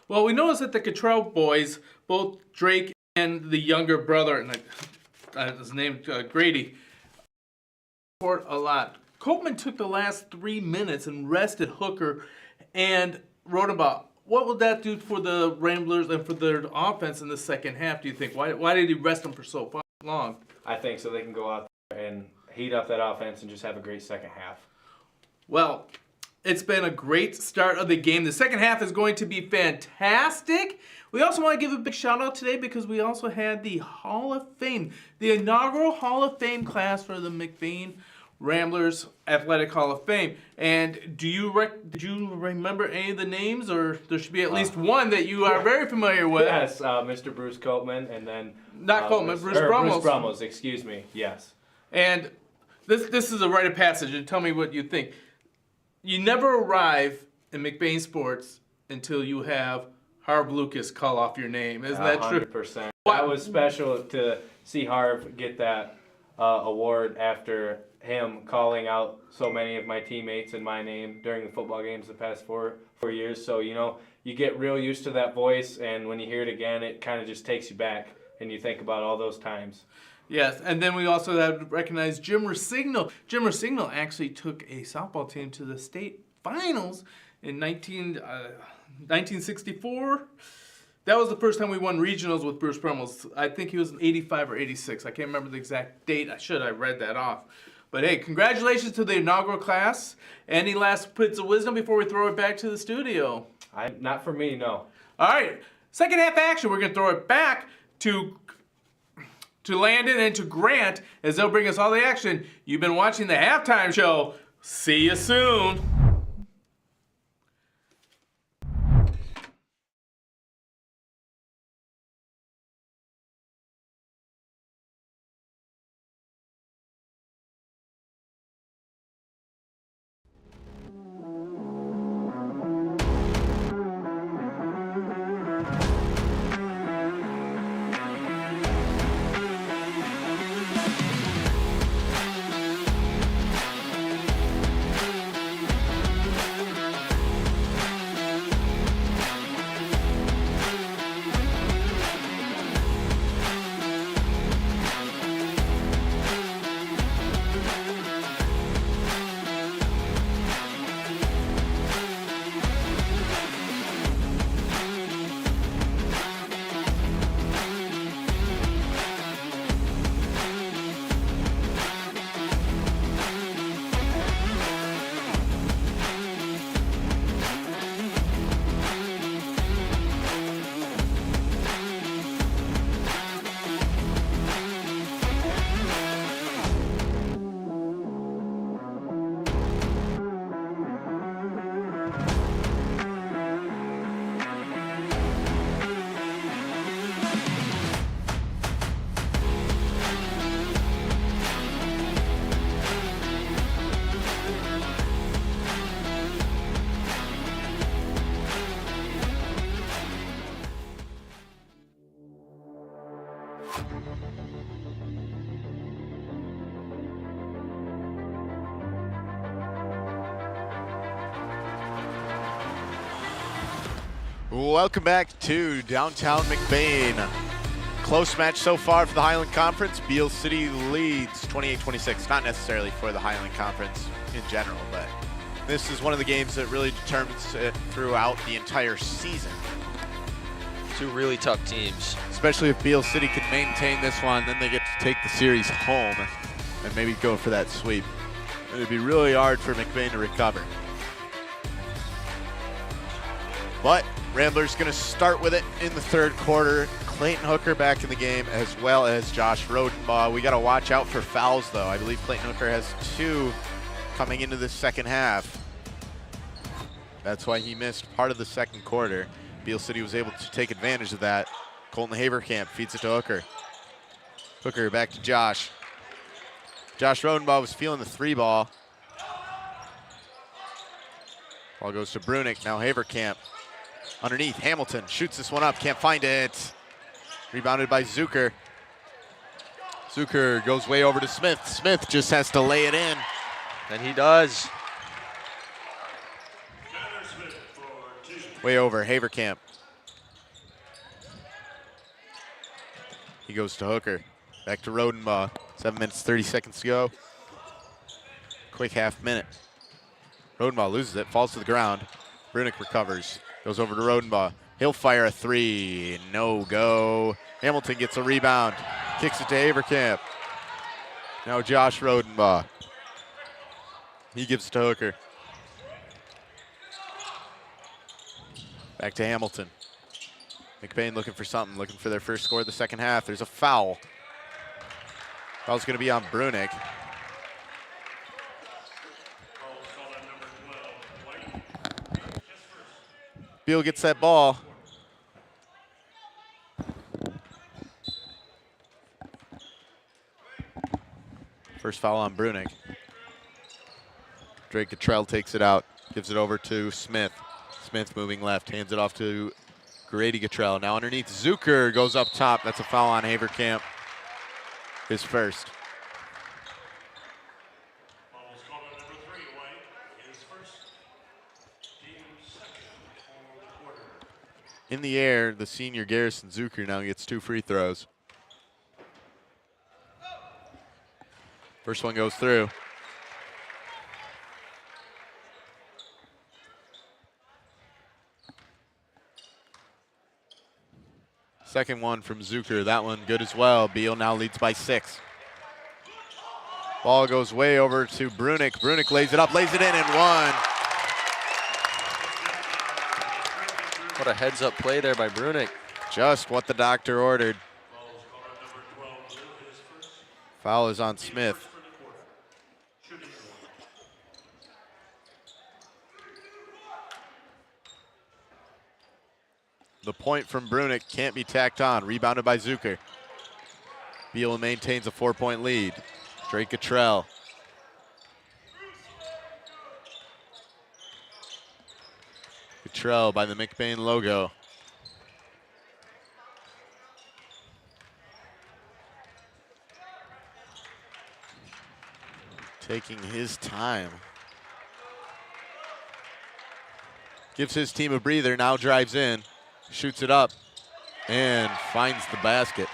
Well, we noticed that the Cottrell boys, both Drake and the younger brother, and his name Grady, scored a lot. Copeman took the last 3 minutes and rested Hooker and Rodenbaugh. What will that do for the Ramblers and for their offense in the second half, do you think? Why did he rest them for so long? I think so they can go out there and heat up that offense and just have a great second half. Well, it's been a great start of the game. The second half is going to be fantastic. We also want to give a big shout out today because we also had the Hall of Fame, the inaugural Hall of Fame class for the McBain Ramblers Athletic Hall of Fame. And did you remember any of the names, or there should be at least one that you are very familiar with? Yes, Mr. Bruce Copeman, and then not Copeman, Bruce Brummels. Bruce Brummels, excuse me. Yes. And this is a rite of passage, and tell me what you think. You never arrive in McBain sports until you have Harv Lucas call off your name. Isn't that true? 100%. That was special to see Harv get that award after him calling out so many of my teammates and my name during the football games the past four years. So, you know, you get real used to that voice, and when you hear it again, it kind of just takes you back, and you think about all those times. Yes, and then we also have to recognize Jim Rossignol. Jim Rossignol actually took a softball team to the state finals in 1964. That was the first time we won regionals with Bruce Brummels. I think he was in 85 or 86. I can't remember the exact date. I read that off. But hey, congratulations to the inaugural class. Any last bits of wisdom before we throw it back to the studio? Not for me, no. All right, second half action. We're going to throw it back to Landon and to Grant as they'll bring us all the action. You've been watching the halftime show. See you soon. Welcome back to downtown McBain. Close match so far for the Highland Conference. Beal City leads 28-26. Not necessarily for the Highland Conference in general, but this is one of the games that really determines it throughout the entire season. Two really tough teams. Especially if Beal City can maintain this one, then they get to take the series home and maybe go for that sweep. It would be really hard for McBain to recover. But Ramblers going to start with it in the third quarter. Clayton Hooker back in the game, as well as Josh Rodenbaugh. We got to watch out for fouls, though. I believe Clayton Hooker has 2 coming into the second half. That's why he missed part of the second quarter. Beal City was able to take advantage of that. Colton Haverkamp feeds it to Hooker. Hooker back to Josh. Josh Rodenbaugh was feeling the 3 ball. Ball goes to Brunick, now Haverkamp. Underneath, Hamilton shoots this one up, can't find it. Rebounded by Zucker. Zucker goes way over to Smith. Smith just has to lay it in. And he does. Way over, Haverkamp. He goes to Hooker. Back to Rodenbaugh. 7 minutes, 30 seconds to go. Quick half minute. Rodenbaugh loses it, falls to the ground. Brunick recovers. Goes over to Rodenbaugh. He'll fire a three. No go. Hamilton gets a rebound. Kicks it to Avercamp. Now Josh Rodenbaugh. He gives it to Hooker. Back to Hamilton. McBain looking for something, looking for their first score of the second half. There's a foul. Foul's going to be on Brunick. Beal gets that ball. First foul on Brunick. Drake Cottrell takes it out, gives it over to Smith. Smith moving left, hands it off to Grady Cottrell. Now underneath, Zucker goes up top. That's a foul on Haverkamp. His first. In the air, the senior Garrison Zucker now gets 2 free throws. First one goes through. Second one from Zucker, that one good as well. Beal now leads by 6. Ball goes way over to Brunick. Brunick lays it up, lays it in, and one. What a heads-up play there by Brunick. Just what the doctor ordered. Foul is on Smith. The point from Brunick can't be tacked on. Rebounded by Zucker. Beal maintains a 4-point lead. Drake Cottrell. Cottrell by the McBain logo. Taking his time. Gives his team a breather, now drives in. Shoots it up and finds the basket.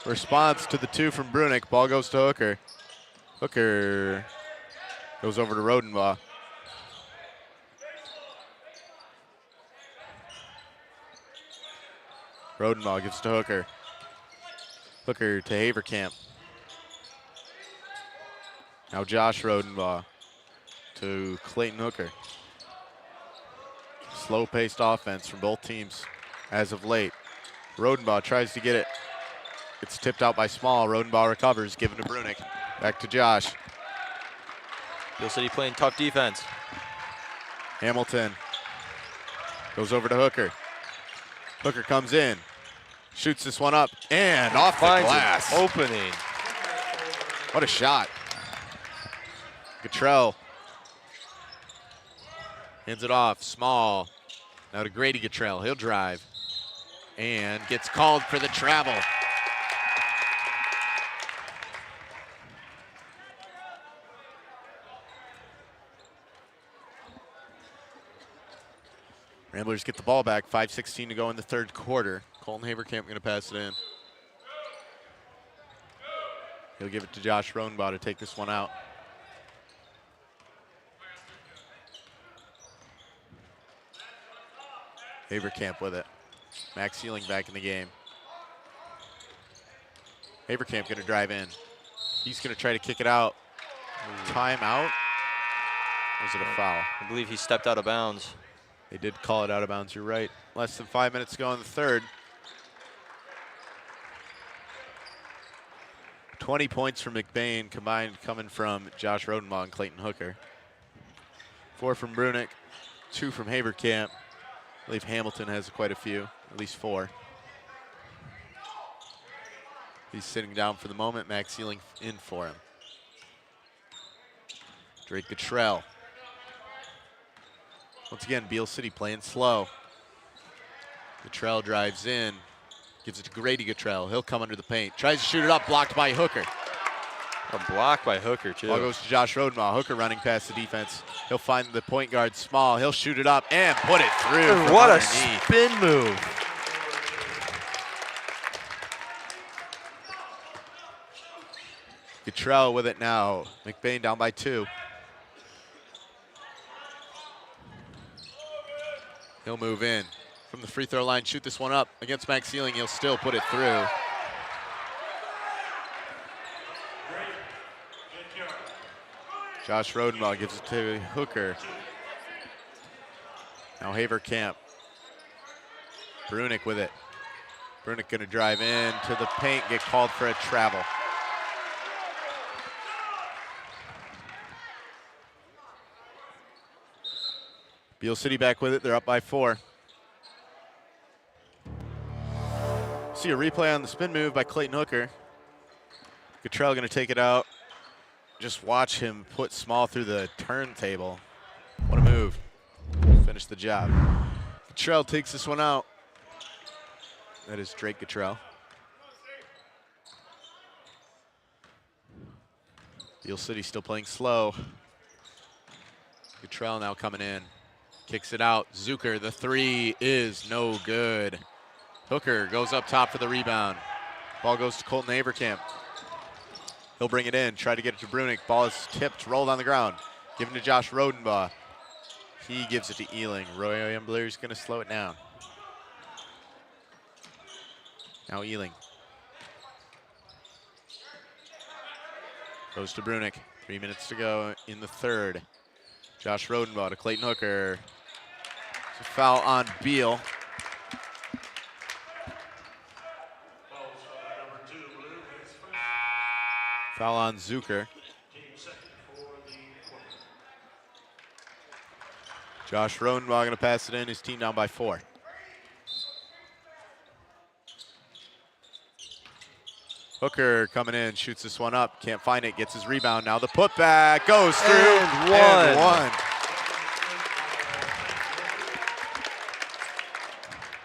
Response to the 2 from Brunick. Ball goes to Hooker. Hooker goes over to Rodenbaugh. Rodenbaugh gives to Hooker. Hooker to Haverkamp. Now Josh Rodenbaugh to Clayton Hooker. Slow-paced offense from both teams as of late. Rodenbaugh tries to get it. It's tipped out by Small. Rodenbaugh recovers, given to Brunick. Back to Josh. Beal City playing tough defense. Hamilton goes over to Hooker. Hooker comes in, shoots this one up, and off the glass. Opening. What a shot. Cottrell hands it off. Small. Now to Grady Cottrell. He'll drive and gets called for the travel. Ramblers get the ball back. 5:16 to go in the third quarter. Colton Haverkamp going to pass it in. He'll give it to Josh Rodenbaugh to take this one out. Haverkamp with it. Max Sealing back in the game. Haverkamp going to drive in. He's going to try to kick it out. Timeout. Was it a foul? I believe he stepped out of bounds. They did call it out of bounds, you're right. Less than 5 minutes to go in the third. 20 points from McBain combined coming from Josh Rodenbaugh and Clayton Hooker. 4 from Brunick, 2 from Haverkamp. I believe Hamilton has quite a few, at least 4. He's sitting down for the moment. Max Sealing in for him. Drake Cottrell. Once again, Beal City playing slow. Cottrell drives in, gives it to Grady Cottrell. He'll come under the paint. Tries to shoot it up, blocked by Hooker. A block by Hooker, too. Ball goes to Josh Rodenbaugh. Hooker running past the defense. He'll find the point guard Small. He'll shoot it up and put it through. What a underneath. spin move. Cottrell with it now. McBain down by 2. He'll move in from the free throw line, shoot this one up against Max Sealing. He'll still put it through. Josh Rodenbaugh gives it to Hooker. Now Haverkamp. Brunick with it. Brunick gonna drive in to the paint, get called for a travel. Beal City back with it, they're up by 4. See a replay on the spin move by Clayton Hooker. Cottrell gonna take it out. Just watch him put Small through the turntable. What a move. Finish the job. Cottrell takes this one out. That is Drake Cottrell. Beal City still playing slow. Cottrell now coming in. Kicks it out. Zucker, the 3 is no good. Hooker goes up top for the rebound. Ball goes to Colton Haverkamp. He'll bring it in, try to get it to Brunick. Ball is tipped, rolled on the ground. Given to Josh Rodenbaugh. He gives it to Ealing. Roy Embler's gonna slow it down. Now Ealing. Goes to Brunick. 3 minutes to go in the third. Josh Rodenbaugh to Clayton Hooker. It's a foul on Beal. Foul on Zucker. Josh Rodenbaugh going to pass it in. His team down by 4. Hooker coming in, shoots this one up. Can't find it, gets his rebound. Now the putback goes through. And one.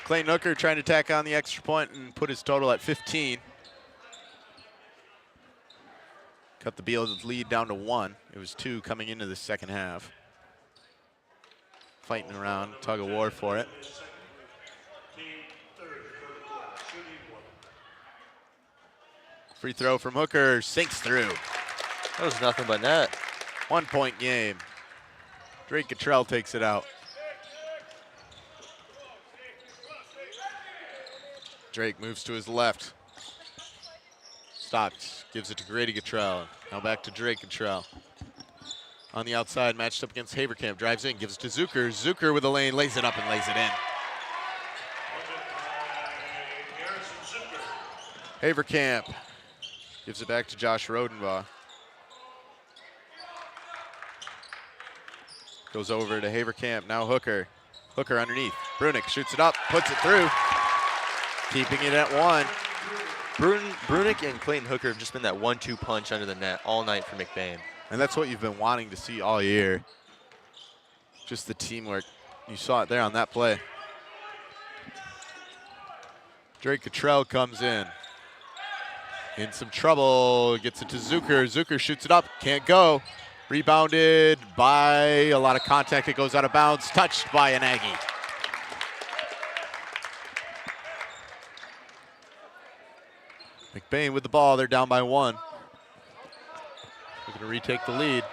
Clayton Hooker trying to tack on the extra point and put his total at 15. Cut the Beal's lead down to 1. It was 2 coming into the second half. Fighting around, tug of war for it. Free throw from Hooker, sinks through. That was nothing but net. 1 point game. Drake Cottrell takes it out. Drake moves to his left. Stops, gives it to Grady Cottrell. Now back to Drake Cottrell. On the outside, matched up against Haverkamp. Drives in, gives it to Zucker. Zucker with a lane, lays it up and lays it in. Haverkamp gives it back to Josh Rodenbaugh. Goes over to Haverkamp, now Hooker. Hooker underneath. Brunick shoots it up, puts it through. Keeping it at 1. Brunick and Clayton Hooker have just been that 1-2 punch under the net all night for McBain. And that's what you've been wanting to see all year. Just the teamwork. You saw it there on that play. Drake Cottrell comes in some trouble, gets it to Zucker. Zucker shoots it up, can't go. Rebounded by a lot of contact. It goes out of bounds, touched by an Aggie. McBain with the ball, they're down by 1. They're gonna retake the lead.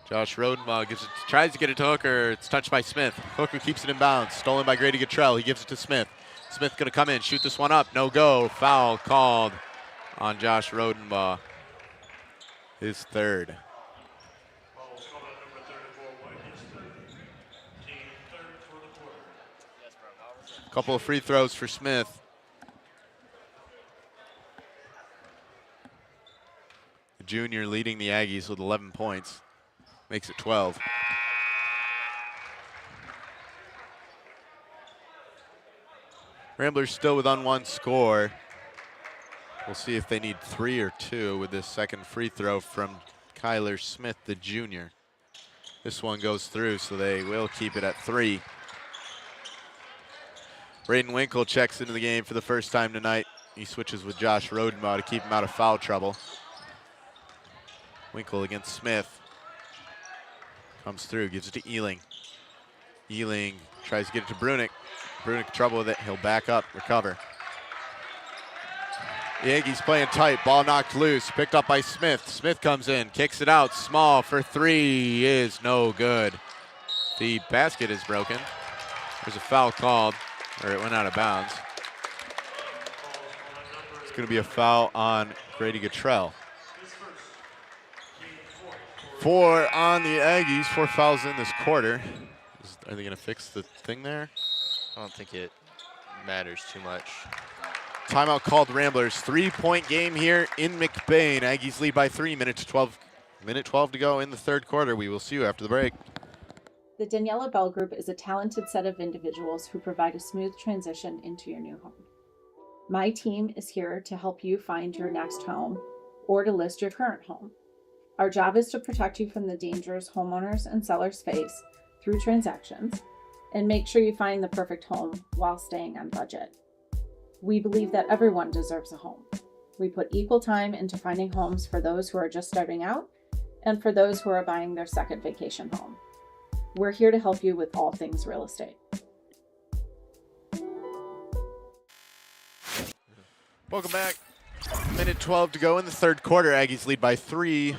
Josh Rodenbaugh tries to get it to Hooker. It's touched by Smith. Hooker keeps it in bounds. Stolen by Grady Cottrell. He gives it to Smith. Smith gonna come in, shoot this one up. No go. Foul called on Josh Rodenbaugh. His third. Couple of free throws for Smith. The junior leading the Aggies with 11 points. Makes it 12. Ramblers still with unwon score. We'll see if they need 3 or 2 with this second free throw from Kyler Smith, the junior. This one goes through, so they will keep it at 3. Braden Winkle checks into the game for the first time tonight. He switches with Josh Rodenbaugh to keep him out of foul trouble. Winkle against Smith. Comes through, gives it to Ealing. Ealing tries to get it to Brunick. Brunick trouble with it, he'll back up, recover. The Aggies playing tight. Ball knocked loose. Picked up by Smith. Smith comes in. Kicks it out. Small for three is no good. The basket is broken. There's a foul called, or it went out of bounds. It's going to be a foul on Grady Guttrell. 4 on the Aggies. 4 fouls in this quarter. Are they going to fix the thing there? I don't think it matters too much. Timeout called Ramblers. 3-point game here in McBain. Aggies lead by 3. Minute 12 to go in the third quarter. We will see you after the break. The Daniela Bell Group is a talented set of individuals who provide a smooth transition into your new home. My team is here to help you find your next home or to list your current home. Our job is to protect you from the dangers homeowners and sellers face through transactions and make sure you find the perfect home while staying on budget. We believe that everyone deserves a home. We put equal time into finding homes for those who are just starting out and for those who are buying their second vacation home. We're here to help you with all things real estate. Welcome back. Minute 12 to go in the third quarter. Aggies lead by 3. I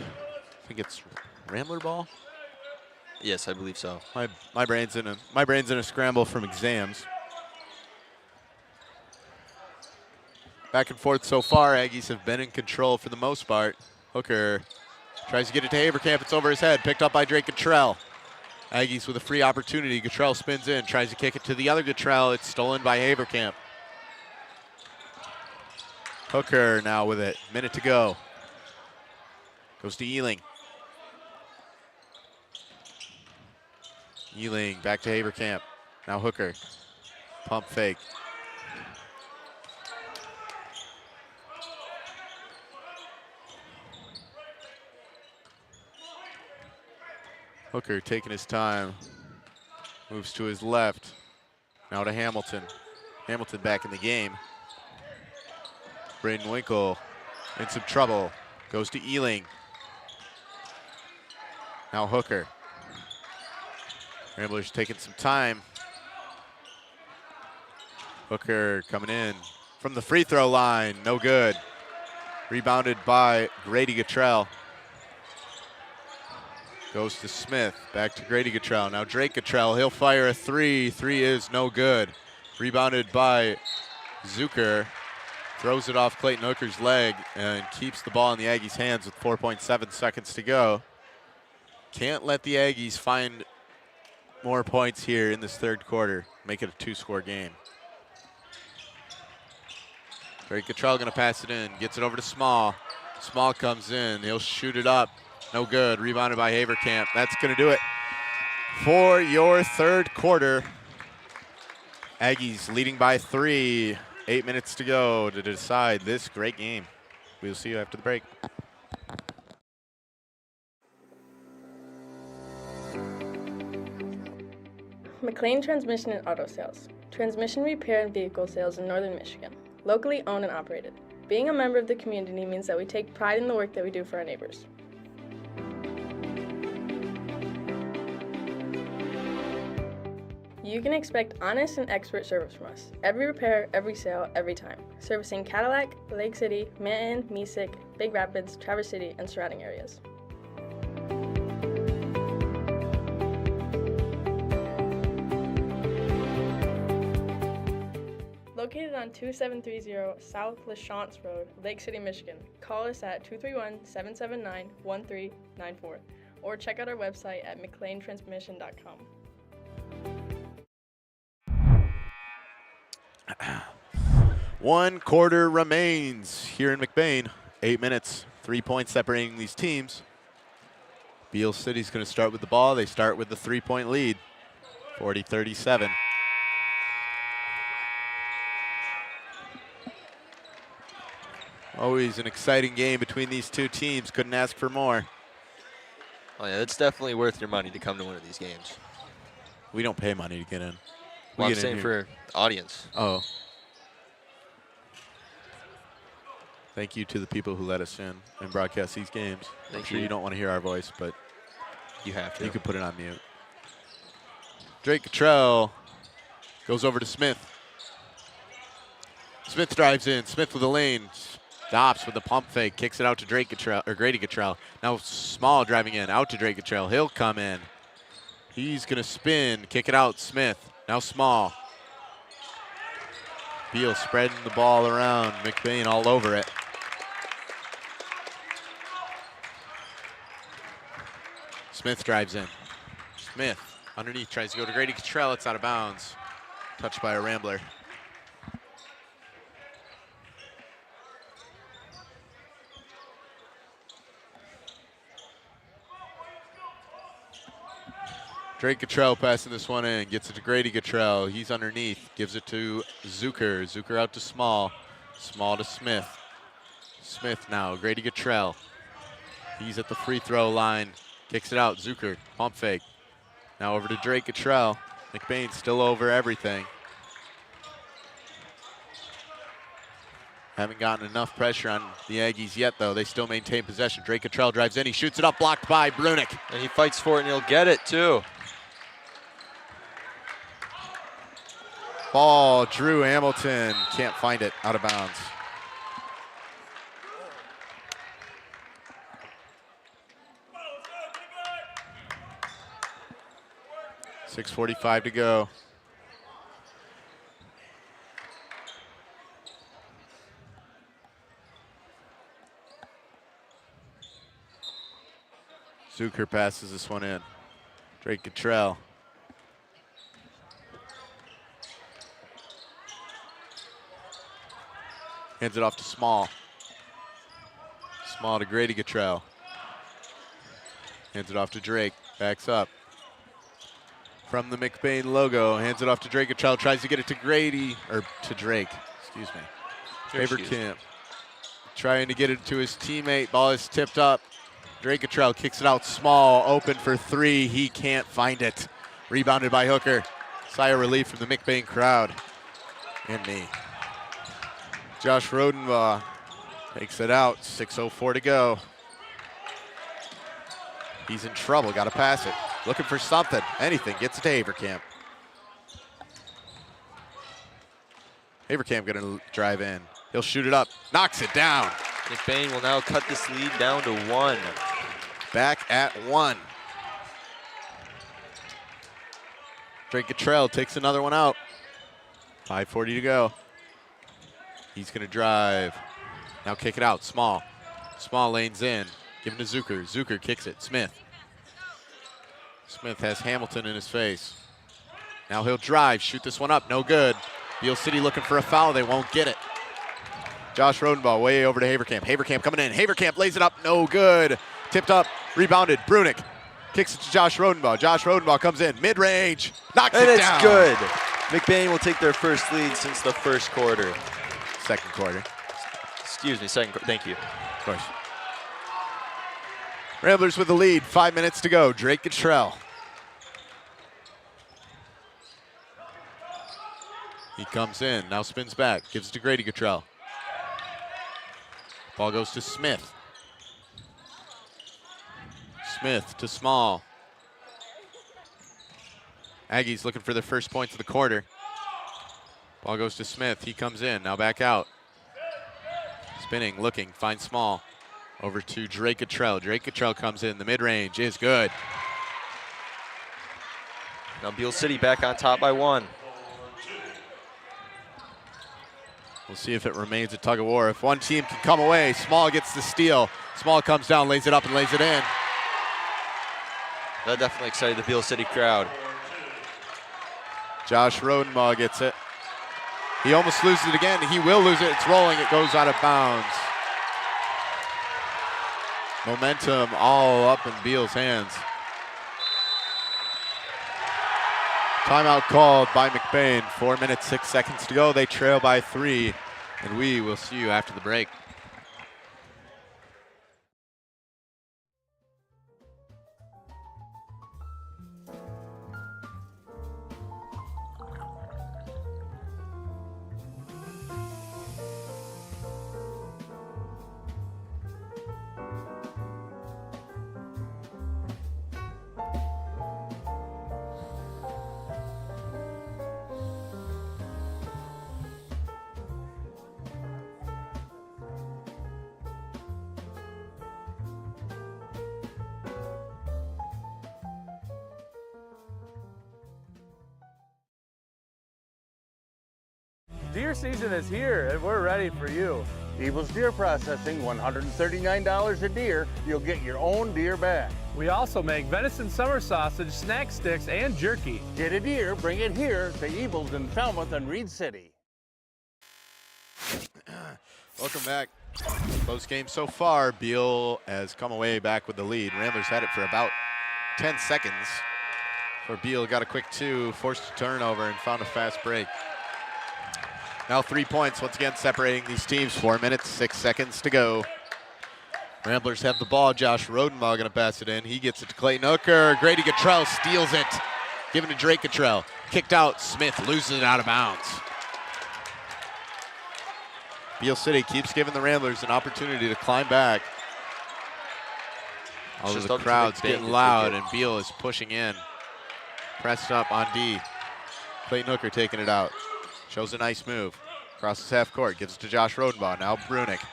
think it's Rambler ball. Yes, I believe so. My brain's in a scramble from exams. Back and forth so far. Aggies have been in control for the most part. Hooker tries to get it to Haverkamp. It's over his head. Picked up by Drake Guttrell. Aggies with a free opportunity. Guttrell spins in, tries to kick it to the other Guttrell. It's stolen by Haverkamp. Hooker now with it. Minute to go. Goes to Ealing. Ealing back to Haverkamp. Now Hooker. Pump fake. Hooker taking his time. Moves to his left. Now to Hamilton. Hamilton back in the game. Braden Winkle in some trouble. Goes to Ealing. Now Hooker. Ramblers taking some time. Hooker coming in from the free throw line. No good. Rebounded by Grady Guttrell. Goes to Smith. Back to Grady Guttrell. Now Drake Guttrell. He'll fire a 3. 3 is no good. Rebounded by Zucker. Throws it off Clayton Hooker's leg and keeps the ball in the Aggies' hands with 4.7 seconds to go. Can't let the Aggies find more points here in this third quarter. Make it a 2-score game. Drake Guttrell going to pass it in. Gets it over to Small. Small comes in. He'll shoot it up. No good. Rebounded by Haverkamp. That's going to do it for your third quarter. Aggies leading by 3. 8 minutes to go to decide this great game. We'll see you after the break. McLain Transmission and Auto Sales. Transmission repair and vehicle sales in Northern Michigan. Locally owned and operated. Being a member of the community means that we take pride in the work that we do for our neighbors. You can expect honest and expert service from us. Every repair, every sale, every time. Servicing Cadillac, Lake City, Manton, Mesick, Big Rapids, Traverse City, and surrounding areas. Located on 2730 South LaChance Road, Lake City, Michigan. Call us at 231-779-1394 or check out our website at McLainTransmission.com. 1 quarter remains here in McBain. 8 minutes, 3 points separating these teams. Beal City's going to start with the ball. They start with the 3-point lead, 40-37. Always an exciting game between these two teams. Couldn't ask for more. Oh yeah, it's definitely worth your money to come to one of these games. We don't pay money to get in. Well, I'm saying for audience. Oh. Thank you to the people who let us in and broadcast these games. I'm sure you don't want to hear our voice, but you have to. You can put it on mute. Drake Guttrell goes over to Smith. Smith drives in. Smith with a lane. Stops with the pump fake, kicks it out to Grady Cottrell. Now Small driving in, out to Drake Cottrell. He'll come in. He's gonna spin, kick it out, Smith. Now Small. Beal spreading the ball around, McBain all over it. Smith drives in. Smith underneath, tries to go to Grady Cottrell, it's out of bounds. Touched by a Rambler. Drake Cottrell passing this one in, gets it to Grady Cottrell. He's underneath, gives it to Zucker. Zucker out to Small. Small to Smith. Smith now, Grady Cottrell. He's at the free throw line, kicks it out. Zucker, pump fake. Now over to Drake Cottrell. McBain still over everything. Haven't gotten enough pressure on the Aggies yet, though. They still maintain possession. Drake Cottrell drives in. He shoots it up, blocked by Brunick. And he fights for it, and he'll get it, too. Ball, Drew Hamilton. Can't find it, out of bounds. .6:45 to go. Zucker passes this one in. Drake Cottrell. Hands it off to Small. Small to Grady Cottrell. Hands it off to Drake. Backs up. From the McBain logo. Hands it off to Drake Cottrell. Tries to get it to Grady, or to Drake. Excuse me. Haverkamp. Trying to get it to his teammate. Ball is tipped up. Drake Cottrell kicks it out. Small, open for three. He can't find it. Rebounded by Hooker. Sigh of relief from the McBain crowd. And me. Josh Rodenbaugh takes it out. 6:04 to go. He's in trouble. Got to pass it. Looking for something. Anything. Gets it to Haverkamp. Haverkamp going to drive in. He'll shoot it up. Knocks it down. McBain will now cut this lead down to 1. Back at 1. Drake Cottrell takes another one out. 5:40 to go. He's going to drive. Now kick it out. Small. Small lanes in. Giving to Zucker. Zucker kicks it. Smith. Smith has Hamilton in his face. Now he'll drive. Shoot this one up. No good. Beal City looking for a foul. They won't get it. Josh Rodenbaugh way over to Haverkamp. Haverkamp coming in. Haverkamp lays it up. No good. Tipped up. Rebounded. Brunick kicks it to Josh Rodenbaugh. Josh Rodenbaugh comes in. Mid-range. Knocks it down. And it's good. McBain will take their first lead since the first quarter. Second quarter. Excuse me, second quarter. Thank you. Of course. Ramblers with the lead. 5 minutes to go. Drake Cottrell. He comes in. Now spins back. Gives it to Grady Cottrell. Ball goes to Smith. Smith to Small. Aggies looking for their first points of the quarter. Ball goes to Smith. He comes in. Now back out. Spinning, looking, finds Small. Over to Drake Cottrell. Drake Cottrell comes in. The mid-range is good. Now Beal City back on top by 1. We'll see if it remains a tug of war. If one team can come away, Small gets the steal. Small comes down, lays it up, and lays it in. That definitely excited the Beal City crowd. Josh Rodenbaugh gets it. He almost loses it again. He will lose it. It's rolling. It goes out of bounds. Momentum all up in Beal's hands. Timeout called by McBain. 4 minutes, 6 seconds to go. They trail by 3, and we will see you after the break. Deer season is here, and we're ready for you. Evil's Deer Processing, $139 a deer. You'll get your own deer back. We also make venison summer sausage, snack sticks, and jerky. Get a deer, bring it here to Evil's in Falmouth and Reed City. Welcome back. Close game so far. Beal has come away back with the lead. Ramblers had it for about 10 seconds. For Beal, got a quick 2, forced a turnover, and found a fast break. Now 3 points, once again separating these teams. 4 minutes, 6 seconds to go. Ramblers have the ball. Josh Rodenbaugh gonna pass it in. He gets it to Clayton Hooker. Grady Cottrell steals it. Given to Drake Cottrell. Kicked out. Smith loses it out of bounds. Beal City keeps giving the Ramblers an opportunity to climb back. Although the crowd's getting loud and Beal is pushing in. Pressed up on D. Clayton Hooker taking it out. Shows a nice move. Crosses half court. Gives it to Josh Rodenbaugh. Now Brunick.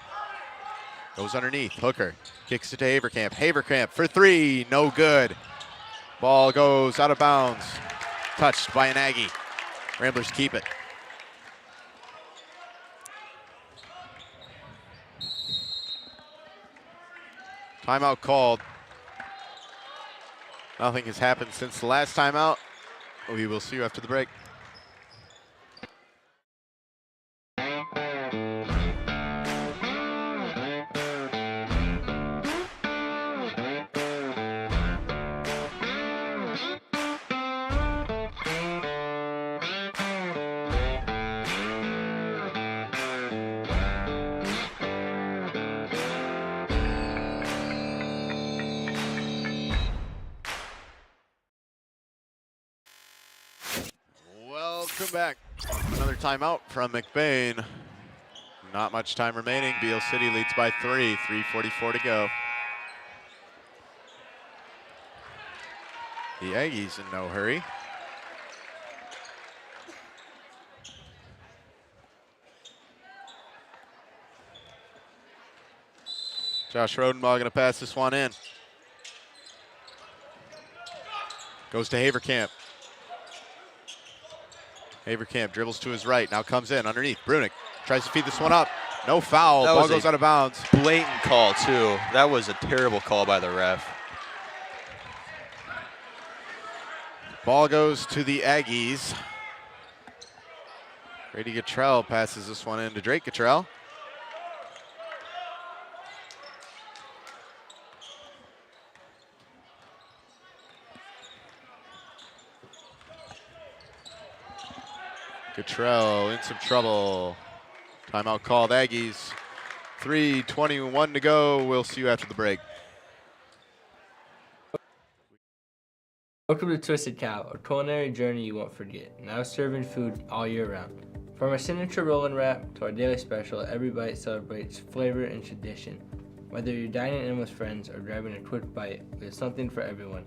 Goes underneath. Hooker kicks it to Haverkamp. Haverkamp for 3. No good. Ball goes out of bounds. Touched by an Aggie. Ramblers keep it. Timeout called. Nothing has happened since the last timeout. We will see you after the break. Welcome back. Another timeout from McBain. Not much time remaining. Beal City leads by 3. 3:44 to go. The Aggies in no hurry. Josh Rodenbaugh gonna pass this one in. Goes to Haverkamp. Haverkamp dribbles to his right, now comes in underneath. Brunick tries to feed this one up. No foul, ball goes out of bounds. Blatant call too. That was a terrible call by the ref. Ball goes to the Aggies. Grady Cottrell passes this one in to Drake Cottrell. Cottrell in some trouble. Timeout called Aggies. 3:21 to go. We'll see you after the break. Welcome to Twisted Cow, a culinary journey you won't forget. Now serving food all year round. From our signature roll and wrap to our daily special, every bite celebrates flavor and tradition. Whether you're dining in with friends or grabbing a quick bite, we have something for everyone.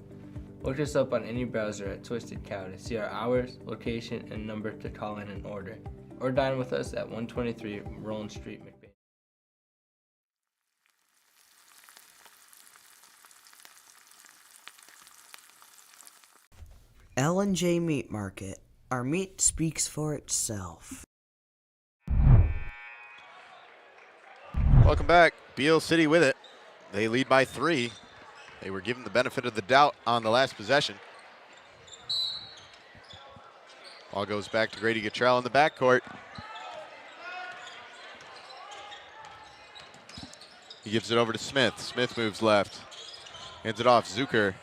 Look us up on any browser at Twisted Cow to see our hours, location, and number to call in and order. Or dine with us at 123 Roland Street, McBain. L&J Meat Market. Our meat speaks for itself. Welcome back. Beal City with it. They lead by 3. They were given the benefit of the doubt on the last possession. Ball goes back to Grady Cottrell in the backcourt. He gives it over to Smith. Smith moves left. Hands it off. Zucker.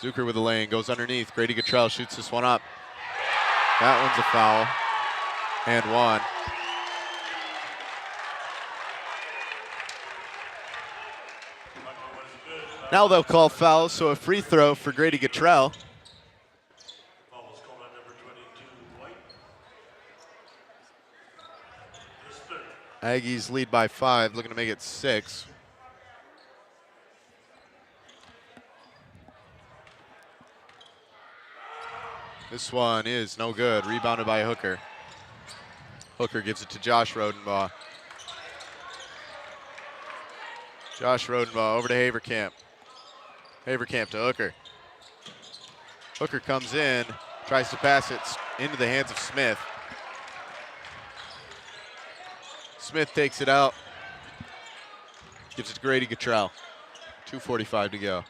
Zucker with the lane. Goes underneath. Grady Cottrell shoots this one up. That one's a foul. And one. Now they'll call fouls, so a free throw for Grady Cottrell. Aggies lead by 5, looking to make it 6. This one is no good, rebounded by Hooker. Hooker gives it to Josh Rodenbaugh. Josh Rodenbaugh over to Haverkamp. Haverkamp to Hooker. Hooker comes in, tries to pass it into the hands of Smith. Smith takes it out. Gives it to Grady Cottrell. 2:45 to go.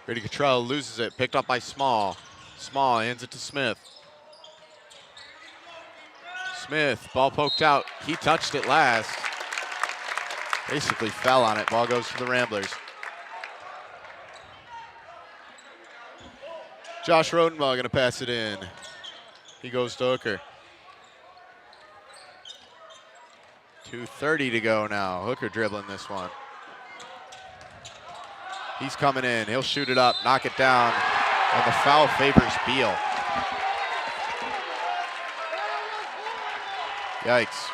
Grady Cottrell loses it, picked up by Small. Small hands it to Smith. Smith, ball poked out. He touched it last. Basically fell on it. Ball goes to the Ramblers. Josh Rodenbaugh gonna pass it in. He goes to Hooker. 2:30 to go now. Hooker dribbling this one. He's coming in. He'll shoot it up, knock it down, and the foul favors Beal. Yikes.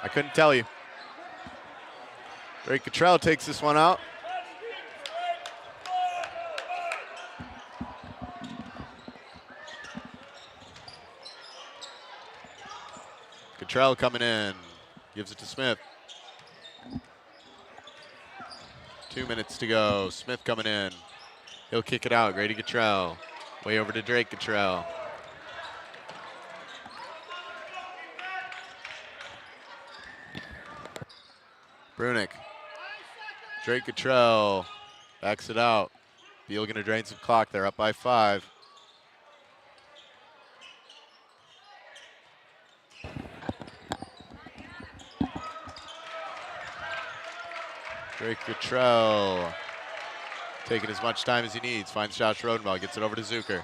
I couldn't tell you. Drake Cottrell takes this one out. Cottrell coming in, gives it to Smith. 2 minutes to go. Smith coming in. He'll kick it out. Grady Cottrell. Way over to Drake Cottrell. Brunick. Drake Cottrell backs it out. Beal gonna drain some clock. They're up by 5. Drake Cottrell taking as much time as he needs. Finds Josh Rodenbaugh, gets it over to Zucker.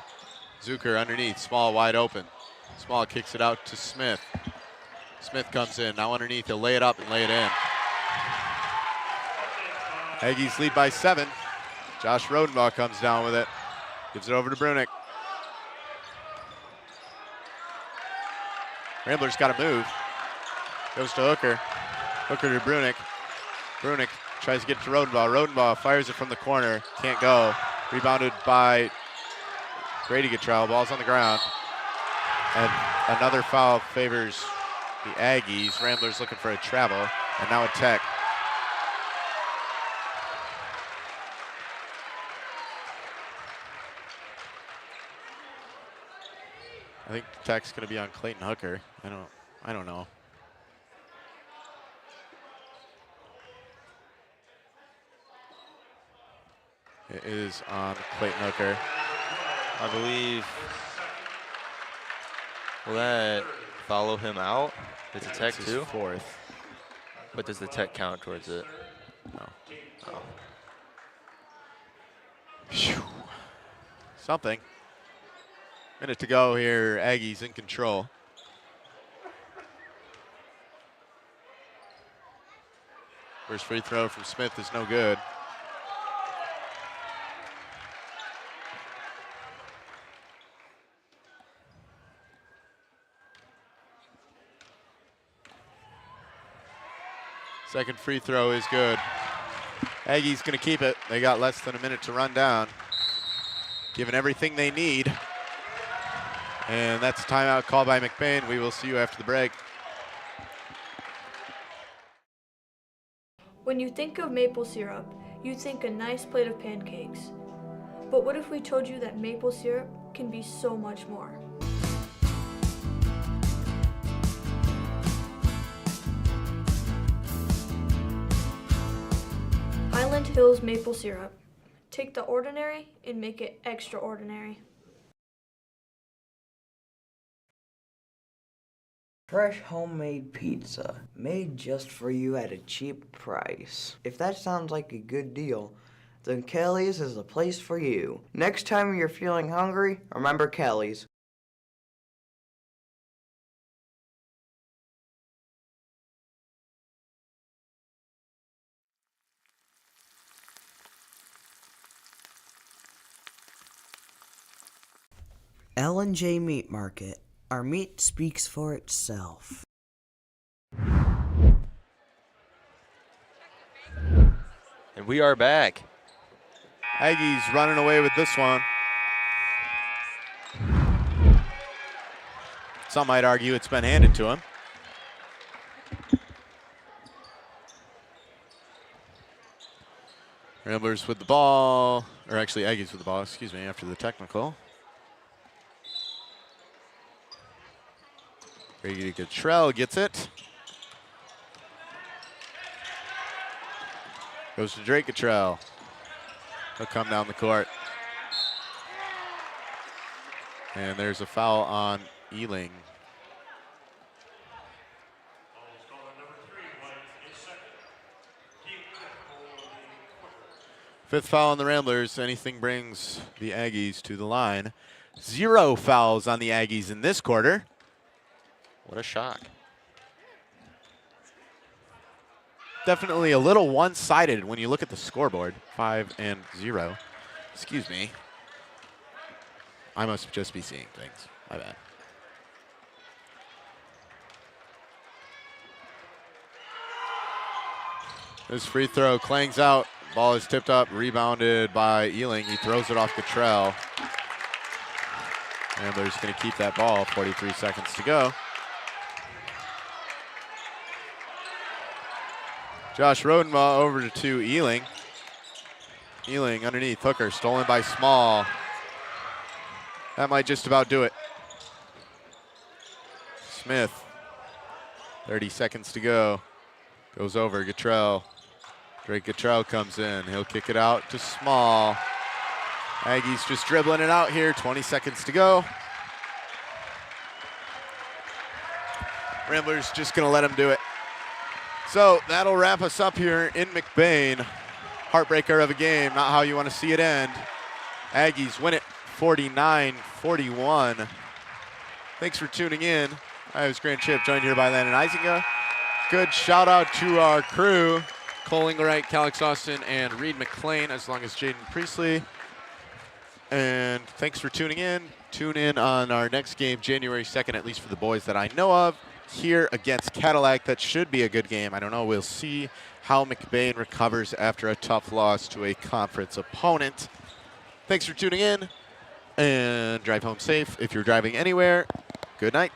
Zucker underneath, Small wide open. Small kicks it out to Smith. Smith comes in, now underneath, he'll lay it up and lay it in. Aggies lead by 7. Josh Rodenbaugh comes down with it. Gives it over to Brunick. Ramblers got to move. Goes to Hooker. Hooker to Brunick. Brunick tries to get it to Rodenbaugh. Rodenbaugh fires it from the corner. Can't go. Rebounded by Grady Cottrell. Ball's on the ground. And another foul favors the Aggies. Ramblers looking for a travel. And now a tech. I think the tech's going to be on Clayton Hooker. I don't know. It is on Clayton Hooker. I believe. Will that follow him out? It's a tech too? 4th. But does the tech count towards it? No. Oh. Phew. Something. Minute to go here. Aggies in control. First free throw from Smith is no good. Second free throw is good. Aggies gonna keep it. They got less than a minute to run down. Given everything they need. And that's a timeout call by McBain. We will see you after the break. When you think of maple syrup, you think a nice plate of pancakes. But what if we told you that maple syrup can be so much more? Highland Hills maple syrup. Take the ordinary and make it extraordinary. Fresh homemade pizza, made just for you at a cheap price. If that sounds like a good deal, then Kelly's is the place for you. Next time you're feeling hungry, remember Kelly's. L&J Meat Market. Our meat speaks for itself. And we are back. Aggies running away with this one. Some might argue it's been handed to him. Ramblers with the ball, or actually Aggies with the ball, excuse me, after the technical. Brady Cottrell gets it. Goes to Drake Cottrell. He'll come down the court. And there's a foul on Ealing. Fifth foul on the Ramblers. Anything brings the Aggies to the line. 0 fouls on the Aggies in this quarter. What a shock. Definitely a little one-sided when you look at the scoreboard. 5-0. Excuse me. I must just be seeing things. My bad. This free throw clangs out. Ball is tipped up, rebounded by Ealing. He throws it off Cottrell. And they're just going to keep that ball. 43 seconds to go. Josh Rodenbaugh over to Ealing. Ealing underneath Hooker, stolen by Small. That might just about do it. Smith, 30 seconds to go. Goes over Cottrell. Drake Cottrell comes in. He'll kick it out to Small. Aggies just dribbling it out here. 20 seconds to go. Ramblers just going to let him do it. So that'll wrap us up here in McBain. Heartbreaker of a game, not how you want to see it end. Aggies win it 49-41. Thanks for tuning in. I was Grant Chip, joined here by Landon Isinga. Good shout out to our crew. Cole Engelwright, Calix Austin, and Reed McLain, as long as Jaden Priestley. And thanks for tuning in. Tune in on our next game, January 2nd, at least for the boys that I know of, here against Cadillac. That should be a good game. I don't know. We'll see how McBain recovers after a tough loss to a conference opponent. Thanks for tuning in, and drive home safe. If you're driving anywhere, good night.